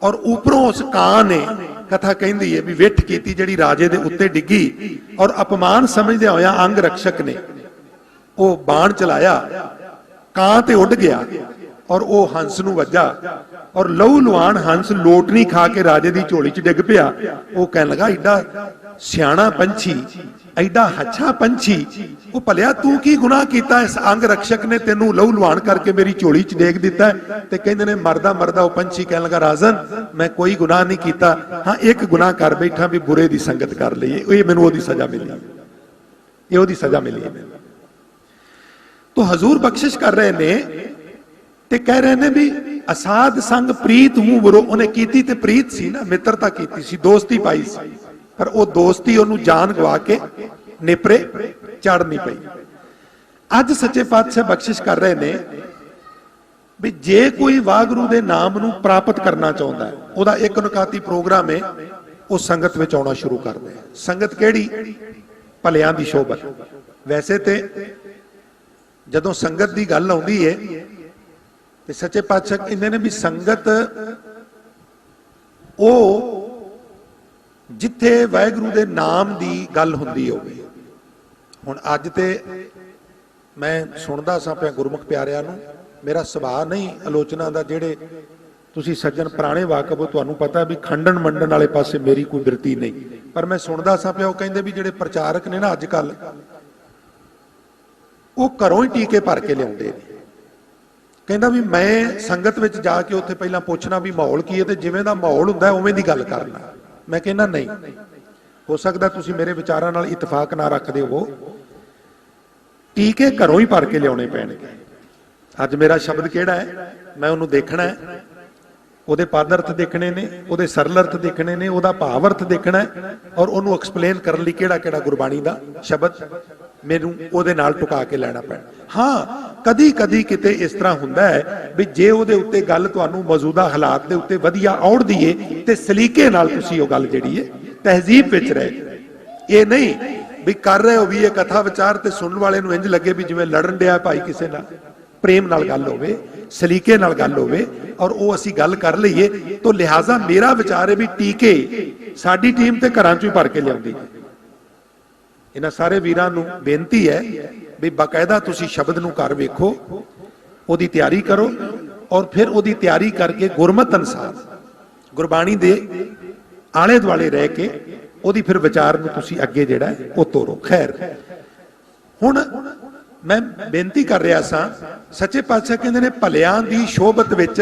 ਔਰ ਉੱਪਰੋਂ ਉਸ ਕਾਂ ਨੇ, ਕਥਾ ਕਹਿੰਦੀ ਹੈ ਵੀ ਵਿੱਠ ਕੀਤੀ ਜਿਹੜੀ ਰਾਜੇ ਦੇ ਉੱਤੇ ਡਿੱਗੀ ਔਰ ਅਪਮਾਨ ਸਮਝਦਿਆਂ ਹੋਇਆ ਅੰਗ ਰਕਸ਼ਕ ਨੇ ਉਹ ਬਾਣ ਚਲਾਇਆ, ਕਾਂ ਤੇ ਉੱਡ ਗਿਆ ਔਰ ਉਹ ਹੰਸ ਨੂੰ ਵੱਜਾ ਔਰ ਲਹੂ ਲੁਹਾਨ ਹੰਸ ਲੋਟਣੀ ਖਾ ਕੇ ਰਾਜੇ ਦੀ ਝੋਲੀ 'ਚ ਡਿੱਗ ਪਿਆ। ਉਹ ਕਹਿਣ ਲੱਗਾ ਏਡਾ ਸਿਆਣਾ ਪੰਛੀ, ਐਡਾ ਹੱਛਾ ਪੰਛੀ, ਉਹ ਭਲਿਆ ਤੂੰ ਕੀ ਗੁਨਾਹ ਕੀਤਾ? ਇਸ ਅੰਗ ਰਕਸ਼ਕ ਨੇ ਤੈਨੂੰ ਲਹੂ ਲੁਹਾਨ ਕਰਕੇ ਮੇਰੀ ਝੋਲੀ 'ਚ ਡੇਗ ਦਿੱਤਾ। ਤੇ ਕਹਿੰਦੇ ਨੇ ਮਰਦਾ ਮਰਦਾ ਉਹ ਪੰਛੀ ਕਹਿਣ ਲੱਗਾ ਰਾਜਨ ਮੈਂ ਕੋਈ ਗੁਨਾਹ ਨਹੀਂ ਕੀਤਾ, ਹਾਂ ਇੱਕ ਗੁਨਾਹ ਕਰ ਬੈਠਾ ਵੀ ਬੁਰੇ ਦੀ ਸੰਗਤ ਕਰ ਲਈ, ਇਹ ਮੈਨੂੰ ਉਹਦੀ ਸਜ਼ਾ ਮਿਲੀ, ਇਹ ਉਹਦੀ ਸਜ਼ਾ ਮਿਲੀ ਹੈ ਮੈਨੂੰ। तो हजूर बख्शिश कर रहे ने ते कह रहे ने भी असाध संग प्रीत हूं बुरो, उन्हें कीती ते प्रीत सी ना, मित्रता कीती सी, दोस्ती पाई सी, पर वो दोस्ती ओनू जान गवा के नेपरे चढ़ नहीं पई। अज सच्चे पातशाह बख्शिश कर रहे ने भी जे कोई वागुरू दे नाम नू प्राप्त करना चाहता है, ओदा एक नकाती प्रोग्राम है, वो संगत विच आउणा शुरू कर दे। संगत केड़ी? भलियां दी शोभत। वैसे ते ਜਦੋਂ ਸੰਗਤ ਦੀ ਗੱਲ ਆਉਂਦੀ ਹੈ ਤੇ ਸੱਚੇ ਪਾਤਸ਼ਾਹ ਕਹਿੰਦੇ ਨੇ ਵੀ ਸੰਗਤ ਉਹ ਜਿੱਥੇ ਵਾਹਿਗੁਰੂ ਦੇ ਨਾਮ ਦੀ ਗੱਲ ਹੁੰਦੀ ਹੋਵੇ। ਹੁਣ ਅੱਜ ਤੇ ਮੈਂ ਸੁਣਦਾ ਸਾਂ ਪਿਆ ਗੁਰਮੁਖ ਪਿਆਰਿਆਂ ਨੂੰ, ਮੇਰਾ ਸੁਭਾਅ ਨਹੀਂ ਆਲੋਚਨਾ ਦਾ, ਜਿਹੜੇ ਤੁਸੀਂ ਸੱਜਣ ਪੁਰਾਣੇ ਵਾਕਫ ਹੋ ਤੁਹਾਨੂੰ ਪਤਾ ਵੀ ਖੰਡਨ ਮੰਡਨ ਵਾਲੇ ਪਾਸੇ ਮੇਰੀ ਕੋਈ ਬਿਰਤੀ ਨਹੀਂ, ਪਰ ਮੈਂ ਸੁਣਦਾ ਸਾਂ ਪਿਆ ਉਹ ਕਹਿੰਦੇ ਵੀ ਜਿਹੜੇ ਪ੍ਰਚਾਰਕ ਨੇ ਨਾ ਅੱਜ ਕੱਲ ਉਹ ਘਰੋਂ ਹੀ ਟੀਕੇ ਭਰ ਕੇ ਲਿਆਉਂਦੇ ਨੇ। ਕਹਿੰਦਾ ਵੀ ਮੈਂ ਸੰਗਤ ਵਿੱਚ ਜਾ ਕੇ ਉੱਥੇ ਪਹਿਲਾਂ ਪੁੱਛਣਾ ਵੀ ਮਾਹੌਲ ਕੀ ਹੈ ਤੇ ਜਿਵੇਂ ਦਾ ਮਾਹੌਲ ਹੁੰਦਾ ਉਵੇਂ ਦੀ ਗੱਲ ਕਰਨਾ। ਮੈਂ ਕਹਿੰਦਾ ਨਹੀਂ, ਹੋ ਸਕਦਾ ਤੁਸੀਂ ਮੇਰੇ ਵਿਚਾਰਾਂ ਨਾਲ ਇਤਫਾਕ ਨਾ ਰੱਖਦੇ ਹੋ, ਟੀਕੇ ਘਰੋਂ ਹੀ ਭਰ ਕੇ ਲਿਆਉਣੇ ਪੈਣਗੇ। ਅੱਜ ਮੇਰਾ ਸ਼ਬਦ ਕਿਹੜਾ ਹੈ ਮੈਂ ਉਹਨੂੰ ਦੇਖਣਾ ਹੈ, ਉਹਦੇ ਪਦ ਅਰਥ ਦੇਖਣੇ ਨੇ, ਉਹਦੇ ਸਰਲ ਅਰਥ ਦੇਖਣੇ ਨੇ, ਉਹਦਾ ਭਾਵ ਅਰਥ ਦੇਖਣਾ ਹੈ ਔਰ ਉਹਨੂੰ ਐਕਸਪਲੇਨ ਕਰਨ ਲਈ ਕਿਹੜਾ ਕਿਹੜਾ ਗੁਰਬਾਣੀ ਦਾ ਸ਼ਬਦ ਮੈਨੂੰ ਉਹਦੇ ਨਾਲ ਟੁਕਾ ਕੇ ਲੈਣਾ ਪੈਣਾ। ਹਾਂ ਕਦੀ ਕਦੀ ਕਿਤੇ ਇਸ ਤਰ੍ਹਾਂ ਹੁੰਦਾ ਹੈ ਵੀ ਜੇ ਉਹਦੇ ਉੱਤੇ ਗੱਲ ਤੁਹਾਨੂੰ ਮੌਜੂਦਾ ਹਾਲਾਤ ਦੇ ਉੱਤੇ ਵਧੀਆ ਔੜਦੀ ਏ ਤੇ ਸਲੀਕੇ ਨਾਲ ਤੁਸੀਂ ਉਹ ਗੱਲ ਜਿਹੜੀ ਹੈ ਤਹਿਜ਼ੀਬ ਵਿੱਚ ਰਹੇ। ਇਹ ਨਹੀਂ ਵੀ ਕਰ ਰਹੇ ਹੋ ਵੀ ਇਹ ਕਥਾ ਵਿਚਾਰ ਤੇ ਸੁਣਨ ਵਾਲੇ ਨੂੰ ਇੰਜ ਲੱਗੇ ਵੀ ਜਿਵੇਂ ਲੜਨ ਡਿਆ ਭਾਈ ਕਿਸੇ ਨਾਲ। ਪ੍ਰੇਮ ਨਾਲ ਗੱਲ ਹੋਵੇ, ਸਲੀਕੇ ਨਾਲ ਗੱਲ ਹੋਵੇ ਔਰ ਉਹ ਅਸੀਂ ਗੱਲ ਕਰ ਲਈਏ। ਤਾਂ ਲਿਹਾਜ਼ਾ ਮੇਰਾ ਵਿਚਾਰ ਹੈ ਵੀ ਟੀਕੇ ਸਾਡੀ ਟੀਮ ਤੇ ਘਰਾਂ ਚੋਂ ਹੀ ਭਰ ਕੇ ਲਿਆਉਂਦੀ ਹੈ। ਇਹਨਾਂ ਸਾਰੇ ਵੀਰਾਂ ਨੂੰ ਬੇਨਤੀ ਹੈ ਵੀ ਬਾਕਾਇਦਾ ਤੁਸੀਂ ਸ਼ਬਦ ਨੂੰ ਘਰ ਵੇਖੋ, ਉਹਦੀ ਤਿਆਰੀ ਕਰੋ ਔਰ ਫਿਰ ਉਹਦੀ ਤਿਆਰੀ ਕਰਕੇ ਗੁਰਮਤ ਅਨੁਸਾਰ ਗੁਰਬਾਣੀ ਦੇ ਆਲੇ ਦੁਆਲੇ ਰਹਿ ਕੇ ਉਹਦੀ ਫਿਰ ਵਿਚਾਰ ਨੂੰ ਤੁਸੀਂ ਅੱਗੇ ਜਿਹੜਾ ਉਹ ਤੋਰੋ। ਖੈਰ ਹੁਣ ਮੈਂ ਬੇਨਤੀ ਕਰ ਰਿਹਾ ਸਾਂ, ਸੱਚੇ ਪਾਤਸ਼ਾਹ ਕਹਿੰਦੇ ਨੇ ਭਲਿਆਂ ਦੀ ਸ਼ੋਭਤ ਵਿੱਚ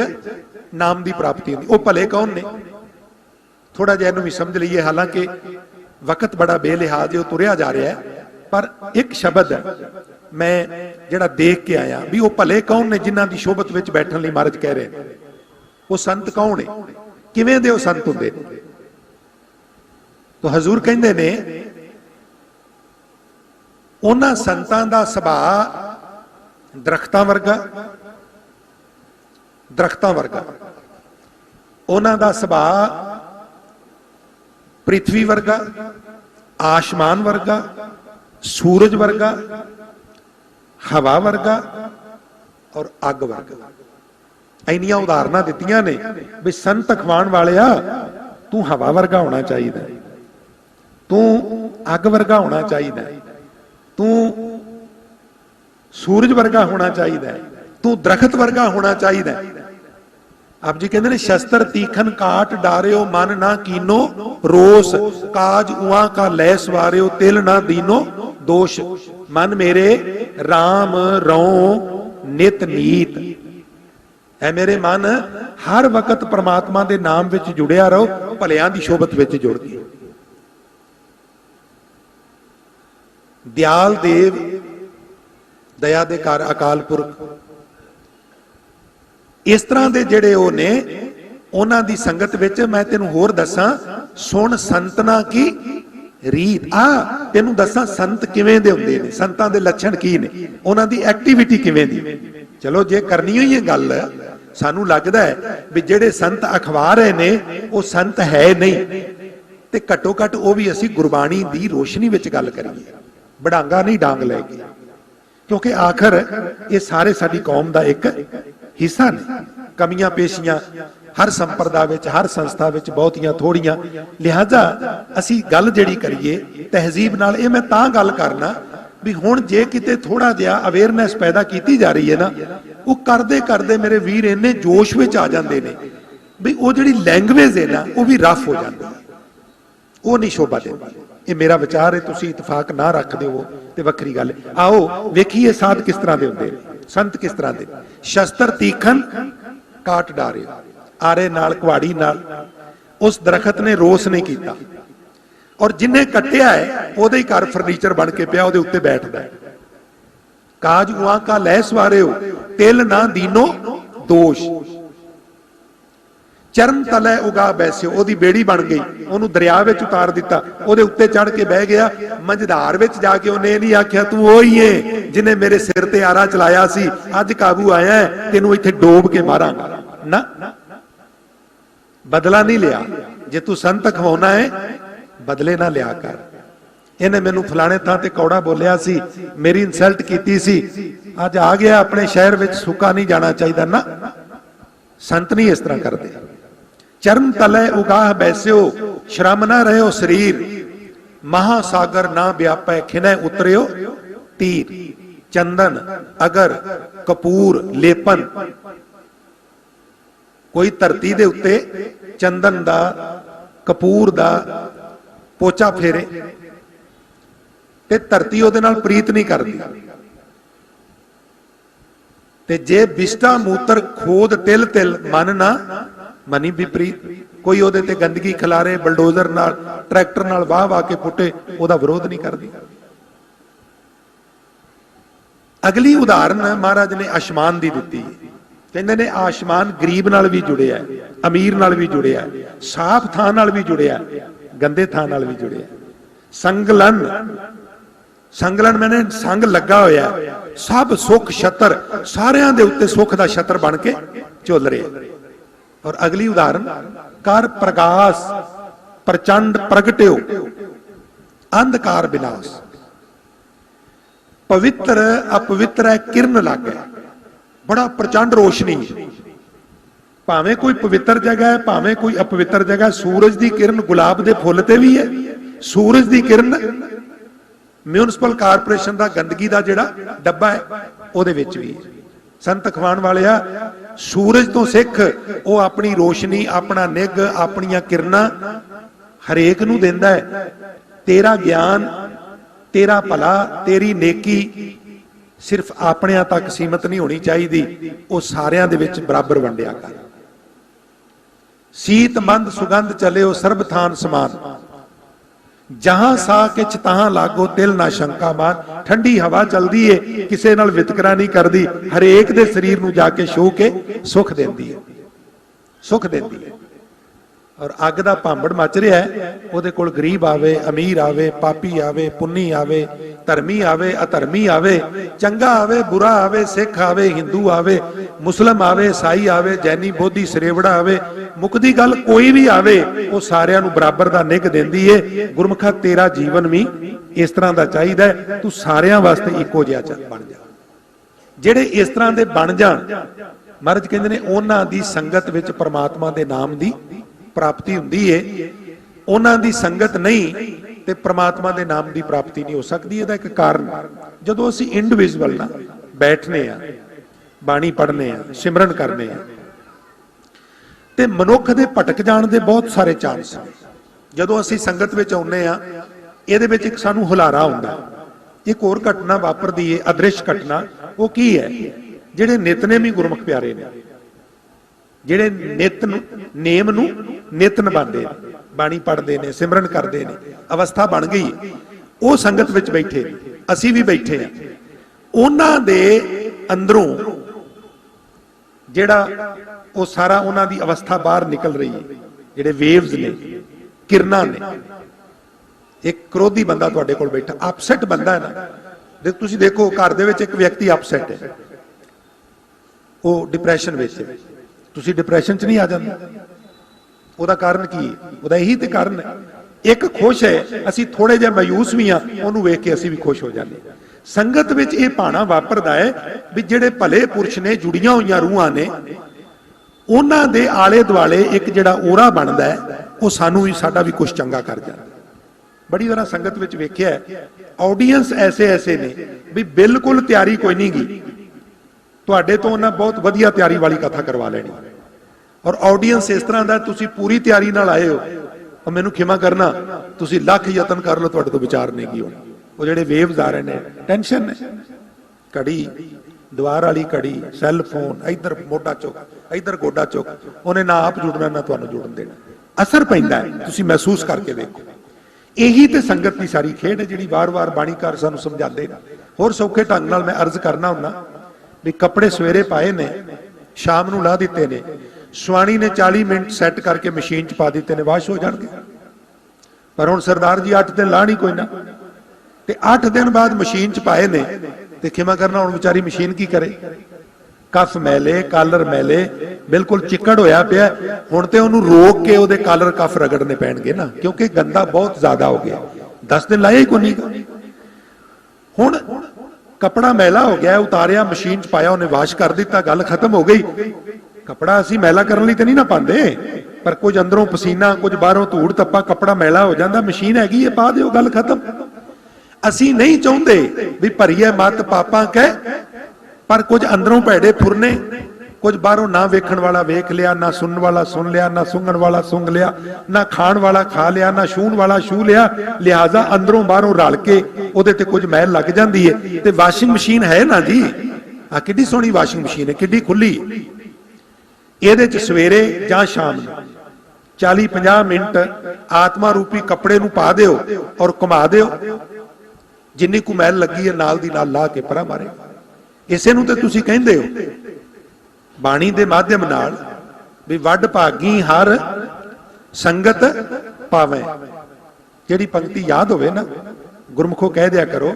ਨਾਮ ਦੀ ਪ੍ਰਾਪਤੀ ਹੁੰਦੀ। ਉਹ ਭਲੇ ਕੌਣ ਨੇ? ਥੋੜਾ ਜਿਹਾ ਇਹਨੂੰ ਵੀ ਸਮਝ ਲਈਏ, ਹਾਲਾਂਕਿ ਵਕਤ ਬੜਾ ਬੇਲਿਹਾਜ਼ ਉਹ ਤੁਰਿਆ ਜਾ ਰਿਹਾ ਹੈ, ਪਰ ਇੱਕ ਸ਼ਬਦ ਮੈਂ ਜਿਹੜਾ ਦੇਖ ਕੇ ਆਇਆ ਵੀ ਉਹ ਭਲੇ ਕੌਣ ਨੇ ਜਿਨ੍ਹਾਂ ਦੀ ਸ਼ੋਭਤ ਵਿੱਚ ਬੈਠਣ ਲਈ ਮਹਾਰਾਜ ਕਹਿ ਰਹੇ ਨੇ। ਉਹ ਸੰਤ ਕੌਣ ਨੇ? ਕਿਵੇਂ ਦੇ ਉਹ ਸੰਤ ਹੁੰਦੇ ਨੇ? ਤਾਂ ਹਜ਼ੂਰ ਕਹਿੰਦੇ ਨੇ ਉਹਨਾਂ ਸੰਤਾਂ ਦਾ ਸੁਭਾਅ ਦਰਖਤਾਂ ਵਰਗਾ, ਦਰਖਤਾਂ ਵਰਗਾ। ਉਹਨਾਂ ਦਾ ਸੁਭਾਅ ਪ੍ਰਿਥਵੀ ਵਰਗਾ, ਆਸਮਾਨ ਵਰਗਾ, ਸੂਰਜ ਵਰਗਾ, ਹਵਾ ਵਰਗਾ ਔਰ ਅੱਗ ਵਰਗਾ। ਇੰਨੀਆਂ ਉਦਾਹਰਨਾਂ ਦਿੱਤੀਆਂ ਨੇ ਵੀ ਸੰਤ ਅਖਵਾਣ ਵਾਲਿਆ ਤੂੰ ਹਵਾ ਵਰਗਾ ਹੋਣਾ ਚਾਹੀਦਾ, ਤੂੰ ਅੱਗ ਵਰਗਾ ਹੋਣਾ ਚਾਹੀਦਾ, ਤੂੰ ਸੂਰਜ ਵਰਗਾ ਹੋਣਾ ਚਾਹੀਦਾ, ਤੂੰ ਦਰਖਤ ਵਰਗਾ ਹੋਣਾ ਚਾਹੀਦਾ। ਆਪ ਜੀ ਕਹਿੰਦੇ ਨੇ ਸ਼ਸਤਰ ਤੀਖਨ ਕਾਟ ਡਾਰਿਓ ਮਨ ਨਾ ਕੀਨੋ ਰੋਸ, ਕਾਜ ਉਆਂ ਕਾ ਲੈ ਸਵਾਰਿਓ ਤਿਲ ਨਾ ਦੀਨੋ ਦੋਸ਼। ਮਨ ਮੇਰੇ RAM ਰਉ ਨਿਤ ਨੀਤ ਐ, ਮੇਰੇ ਮਨ ਹਰ ਵਕਤ ਪ੍ਰਮਾਤਮਾ ਦੇ ਨਾਮ ਵਿੱਚ ਜੁੜਿਆ ਰਹੋ, ਭਲਿਆਂ ਦੀ ਸ਼ੋਭਤ ਵਿੱਚ ਜੁੜ ਕੇ। ਦਿਆਲ ਦੇਵ ਦਇਆ ਦੇ ਘਰ ਅਕਾਲ ਪੁਰਖ इस तरह के ਜਿਹੜੇ ਉਹ ਨੇ ਉਹਨਾਂ ਦੀ ਸੰਗਤ ਵਿੱਚ ਮੈਂ ਤੈਨੂੰ ਹੋਰ ਦੱਸਾਂ ਸੁਣ ਸੰਤਨਾ ਕੀ ਰੀਤ ਆ ਤੈਨੂੰ ਦੱਸਾਂ ਸੰਤ ਕਿਵੇਂ ਦੇ ਹੁੰਦੇ ਨੇ ਸੰਤਾਂ ਦੇ ਲੱਛਣ ਕੀ ਨੇ ਉਹਨਾਂ ਦੀ ਐਕਟੀਵਿਟੀ ਕਿਵੇਂ ਦੀ ਚਲੋ ਜੇ ਕਰਨੀ ਹੋਈ ਇਹ ਗੱਲ ਸਾਨੂੰ ਲੱਗਦਾ ਹੈ ਵੀ ਜਿਹੜੇ ਸੰਤ ਅਖਵਾ ਰਹੇ ਨੇ ਉਹ ਸੰਤ ਹੈ ਨਹੀਂ ਤੇ ਘੱਟੋ ਘੱਟ ਉਹ ਵੀ ਅਸੀਂ ਗੁਰਬਾਣੀ ਦੀ ਰੋਸ਼ਨੀ ਵਿੱਚ ਗੱਲ ਕਰੀਏ ਬੜਾਂਗਾ ਨਹੀਂ ਡਾਂਗ ਲੈ ਕੇ ਕਿਉਂਕਿ ਆਖਰ ਇਹ ਸਾਰੇ ਸਾਡੀ ਕੌਮ ਦਾ ਇੱਕ ਹਿੱਸਾ ਨੇ ਕਮੀਆਂ ਪੇਸ਼ੀਆਂ हर संप्रदा विच हर संस्था विच बहुतियां थोड़ियां लिहाजा असी गल जिहड़ी करिए तहजीब नाल ये मैं तां गल करना भी हुण जे किते थोड़ा जिहा अवेयरनेस पैदा कीती जा रही है ना वो करदे करदे मेरे वीर इन्ने जोश विच आ जांदे ने भी वो जिहड़ी लैंग्वेज है ना वो भी रफ हो जाती है वो नहीं शोभा देती ये मेरा विचार है तुसीं इतफाक ना रखदे हो ते वक्री गल आओ वेखीए साध किस तरह दे हुंदे संत किस तरह दे शस्त्र तीखन काट डारे आरे नाल कुहाड़ी नाल उस दरखत ने रोस नहीं कीता और जिन्हें कट्टिया है ओदे ही घर फर्नीचर बन के पिया ओदे उत्ते बैठदा है काज उआ का लै सवारे हो तिल ना दीनो दोष चरण तले उगा बैसे ओदी बेड़ी बन गई ओनू दरिया विच उतार दिता ओदे उत्ते चढ़ के बह गया मंझधार विच जाके ओने नहीं आख्या तू ओही है जिन्हें मेरे सिर ते आरा चलाया सी अज काबू आया है तेनू इत्थे डोब के मारांगा ना बदला नहीं लिया जे तू संत खवाना है बदले ना लिया कर इन्हें मैनू फलाने थां ते कौड़ा बोलिया सी मेरी इंसल्ट कीती सी अज आ गया अपने शहर विच सुका नहीं जाना चाहिए ना संत नहीं इस तरह करते चरण तले उगाह बैस्यो श्रम ना रहो शरीर महासागर ना व्यापै खिनय उतरियो तीर चंदन अगर कपूर लेपन कोई धरती दे उत्ते चंदन दा कपूर दा पोचा फेरे ते धरती ओदे नाल प्रीत नहीं करदी ते जे बिस्टा मूत्र खोद तिल तिल मन ना मनी विपरीत कोई ओदे ते गंदगी खिलारे बलडोजर नाल ट्रैक्टर नाल वाह वाह के पुटे ओदा विरोध नहीं करदी अगली उदाहरण महाराज ने आसमान दी दित्ती कहते ने आसमान गरीब नाल भी जुड़िया अमीर नाल भी जुड़िया साफ थां नाल भी जुड़िया गंदे थां नाल भी जुड़िया संगलन संगलन मैंने संग लगा होया सब सुख छतर सारियां दे उत्ते सुख दा छतर बन के झुल रहे और अगली उदाहरण कर प्रकाश प्रचंड प्रगट्यो अंधकार विनाश पवित्र अपवित्र किरण लग गया बड़ा प्रचंड रोशनी भावें कोई पवित्र जगह है भावें कोई अपवित्र जगह सूरज की किरण गुलाब के फुल ते भी है सूरज की किरण म्यूनसिपल कारपोरेशन का गंदगी का जिहड़ा डब्बा है उहदे विच भी संत अखवाण वाले सूरज तो सिख वो अपनी रोशनी अपना निग अपनियां किरणां हरेक नूं दिंदा है तेरा ज्ञान तेरा भला तेरी नेकी सिर्फ अपने तक सीमित नहीं होनी चाहिए वो सारियां दे विच बराबर वंडिया कर सीत मंद सुगंध चले हो सर्ब थान समान जहां सा किच तहां लागो तिल ना शंका मान ठंडी हवा चलती है किसी नाल वितकरा नहीं करती हरेक दे शरीर नूं जाके छू के सुख देंदी है सुख देंदी है और अग दा भांबड़ मच रहा है उहदे कोल गरीब आवे अमीर आवे पापी आवे पुन्नी आवे धर्मी आवे अधर्मी आवे चंगा आवे बुरा आवे सिख आवे हिंदू आवे मुस्लिम आवे ईसाई आवे जैनी बोधी सरेवड़ा आवे मुकदी गल कोई भी आवे वो सारियां नूं बराबर दा निग देंदी है गुरमुखा तेरा जीवन भी इस तरह दा चाहिदा है तू सारियां वास्ते इक्को जिहा बन जा जिहड़े इस तरह दे बन जाण महाराज कहंदे ने उन्हां दी संगत विच परमात्मा दे नाम दी प्राप्ति हुंदी है उन्हां दी संगत नहीं ते परमात्मा दे नाम दी प्राप्ति नहीं हो सकती इहदा एक कारण जदों असीं इंडिविजुअल ना बैठने आ बाणी पढ़ने आ सिमरन करने आ ते मनुख दे भटक जाण दे बहुत सारे चांस जदों असीं संगत विच आउंदे आ इहदे विच एक सानूं हुलारा हुंदा एक होर घटना वापरदी है अदृश्य घटना वो की है जिहड़े नितनेमी गुरमुख प्यारे ने जिहड़े नित नेम नूं नित निभांदे बाणी पढ़दे ने सिमरन करदे ने अवस्था बन गई वो संगत विच बैठे असीं भी बैठे हैं उन्हां दे अंदरों ਜਿਹੜਾ ਉਹ ਸਾਰਾ ਉਹਨਾਂ ਦੀ ਅਵਸਥਾ ਬਾਹਰ ਨਿਕਲ ਰਹੀ ਹੈ, ਜਿਹੜੇ ਵੇਵਸ ਨੇ, ਕਿਰਨਾਂ ਨੇ। ਇੱਕ ਕ੍ਰੋਧੀ ਬੰਦਾ ਤੁਹਾਡੇ ਕੋਲ ਬੈਠਾ, ਅਪਸੈਟ ਬੰਦਾ ਹੈ ਨਾ, ਦੇਖ ਤੁਸੀਂ ਦੇਖੋ ਘਰ ਦੇ ਵਿੱਚ ਇੱਕ ਵਿਅਕਤੀ ਅਪਸੈਟ ਹੈ, ਉਹ ਡਿਪਰੈਸ਼ਨ ਵਿੱਚ ਹੈ, ਤੁਸੀਂ ਡਿਪਰੈਸ਼ਨ 'ਚ ਨਹੀਂ ਆ ਜਾਂਦੇ। ਉਹਦਾ ਕਾਰਨ ਕੀ ਹੈ? ਉਹਦਾ ਇਹੀ ਤੇ ਕਾਰਨ ਹੈ। ਇੱਕ ਖੁਸ਼ ਹੈ, ਅਸੀਂ ਥੋੜੇ ਜਿਹਾ ਮਾਯੂਸ ਵੀ ਆ, ਉਹਨੂੰ ਵੇਖ ਕੇ ਅਸੀਂ ਵੀ ਖੁਸ਼ ਹੋ ਜਾਂਦੇ। ਸੰਗਤ ਵਿੱਚ ਇਹ ਭਾਣਾ ਵਾਪਰਦਾ ਹੈ ਵੀ ਜਿਹੜੇ ਭਲੇ ਪੁਰਸ਼ ਨੇ, ਜੁੜੀਆਂ ਹੋਈਆਂ ਰੂਹਾਂ ਨੇ, ਉਹਨਾਂ ਦੇ ਆਲੇ ਦੁਆਲੇ ਇੱਕ ਜਿਹੜਾ ਔਰਾ ਬਣਦਾ ਹੈ, ਉਹ ਸਾਨੂੰ ਵੀ, ਸਾਡਾ ਵੀ ਕੁਝ ਚੰਗਾ ਕਰ ਜਾਂਦਾ। ਬੜੀ ਵਾਰ ਸੰਗਤ ਵਿੱਚ ਵੇਖਿਆ ਆਡੀਅנס ਐਸੇ ਨੇ ਵੀ ਬਿਲਕੁਲ ਤਿਆਰੀ ਕੋਈ ਨਹੀਂ ਗੀ, ਤੁਹਾਡੇ ਤੋਂ ਉਹਨਾਂ ਬਹੁਤ ਵਧੀਆ ਤਿਆਰੀ ਵਾਲੀ ਕਥਾ ਕਰਵਾ ਲੈਣੀ, ਔਰ ਆਡੀਅנס ਇਸ ਤਰ੍ਹਾਂ ਦਾ, ਤੁਸੀਂ ਪੂਰੀ ਤਿਆਰੀ ਨਾਲ ਆਏ ਹੋ, और मैनू खिमा करना, तुसी लख यतन कर लो, तुहाडे तो विचार नहीं की होनी। वो जिहड़े वेव्स आ रहे हैं, टेंशन है, घड़ी दवार वाली घड़ी, सैल फोन, इधर मोटा चुक, इधर गोडा चुक, उन्हें ना आप जुड़ना ना तुहानू जुड़न देना। असर पैंदा है, तुसी महसूस करके देखो। यही तो संगत की सारी खेड है जिहड़ी बार बार बाणीकार सानू समझाते हैं। होर सौखे ढंग नाल मैं अर्ज करना हुन्ना भी कपड़े सवेरे पाए ने, शाम नू ला दिते ने, स्वाणी ने 40 मिनट सैट करके मशीन च पा दिते ने, वाश हो जाणगे। पर हुण सरदार जी 8 दिन लाणी कोई ना, ते 8 दिन बाद मशीन च पाए ने, ते खिमा करना हुण विचारी मशीन की करे, कफ मैले, कालर मैले, बिल्कुल चिक्कड़ होया पिया। हुण ते उहनूं रोक के उहदे कालर कफ रगड़ने पैणगे ना, क्योंकि गंदा बहुत ज्यादा हो गया। 10 दिन लाया ही कोई नहीं। हुण कपड़ा मैला हो गया, उतारिया मशीन च पाया, उन्हें वाश कर दिता, गल खत्म हो गई। कपड़ा असीं मैला करने लई ते नहीं ना पांदे, पर कुछ अंदरों पसीना, कुछ बाहरों धूड़ तप्पा, कपड़ा मैला हो जाता, मशीन हैगी है, पा दिओ, गल खत्म। असीं नहीं चाहुंदे भी भरीए मत पापां कह, पर कुछ अंदरों भैड़े फुरने, कुछ बाहरों ना वेखण वाला वेख लिया, ना सुनन वाला सुन लिया, ना सूंघण वाला सूंघ लिया, ना खाण वाला खा लिया, ना छूण वाला छू लिया। लिहाजा अंदरों बाहरों रल के उहदे ते कुछ मैल लग जाती है। ते वाशिंग मशीन है ना जी, आ किड्डी सोहनी वाशिंग मशीन है, किड्डी खुली। ਇਹਦੇ ਚ ਸਵੇਰੇ ਜਾਂ ਸ਼ਾਮ ਨੂੰ 40-50 ਮਿੰਟ ਆਤਮਾ ਰੂਪੀ ਕੱਪੜੇ ਨੂੰ ਪਾ ਦਿਓ ਔਰ ਘੁਮਾ ਦਿਓ, ਜਿੰਨੀ ਕੁ ਮੈਲ ਲੱਗੀ ਹੈ ਨਾਲ ਦੀ ਨਾਲ ਲਾ ਕੇ ਪਰਾਂ ਮਾਰੇ। ਇਸੇ ਨੂੰ ਤੇ ਤੁਸੀਂ ਕਹਿੰਦੇ ਹੋ ਬਾਣੀ ਦੇ ਮਾਧਿਅਮ ਨਾਲ ਵੀ ਵੱਡ ਭਾਗੀ ਹਰ ਸੰਗਤ ਪਾਵੇਂ। ਜਿਹੜੀ ਪੰਕਤੀ ਯਾਦ ਹੋਵੇ ਨਾ, ਗੁਰਮੁਖੋ ਕਹਿ ਦਿਆ ਕਰੋ,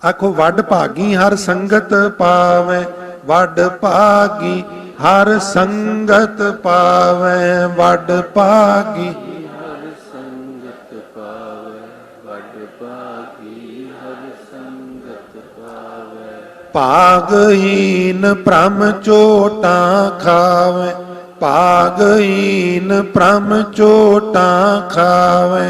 ਆਖੋ ਵੱਡ ਭਾਗੀ ਹਰ ਸੰਗਤ ਪਾਵੇਂ, ਵੱਡ ਭਾਗੀ हर संगत पावे, वड भागी हर संगत पावे, वड भागी हर संगत पावे। भागहीन भ्रम चोटा खावे, भागहीन भ्रम चोटा खावे,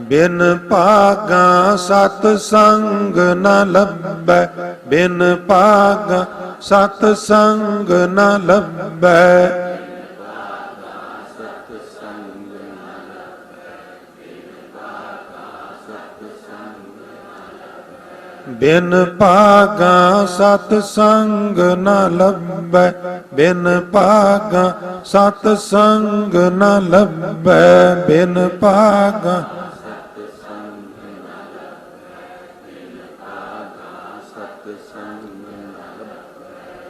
बिन भागा सत संग न लभै, बिन भागा सत संग न लभै, बिन भागा सत संग न लभै, बिन भागा सत संग न लभै, बिन भागा।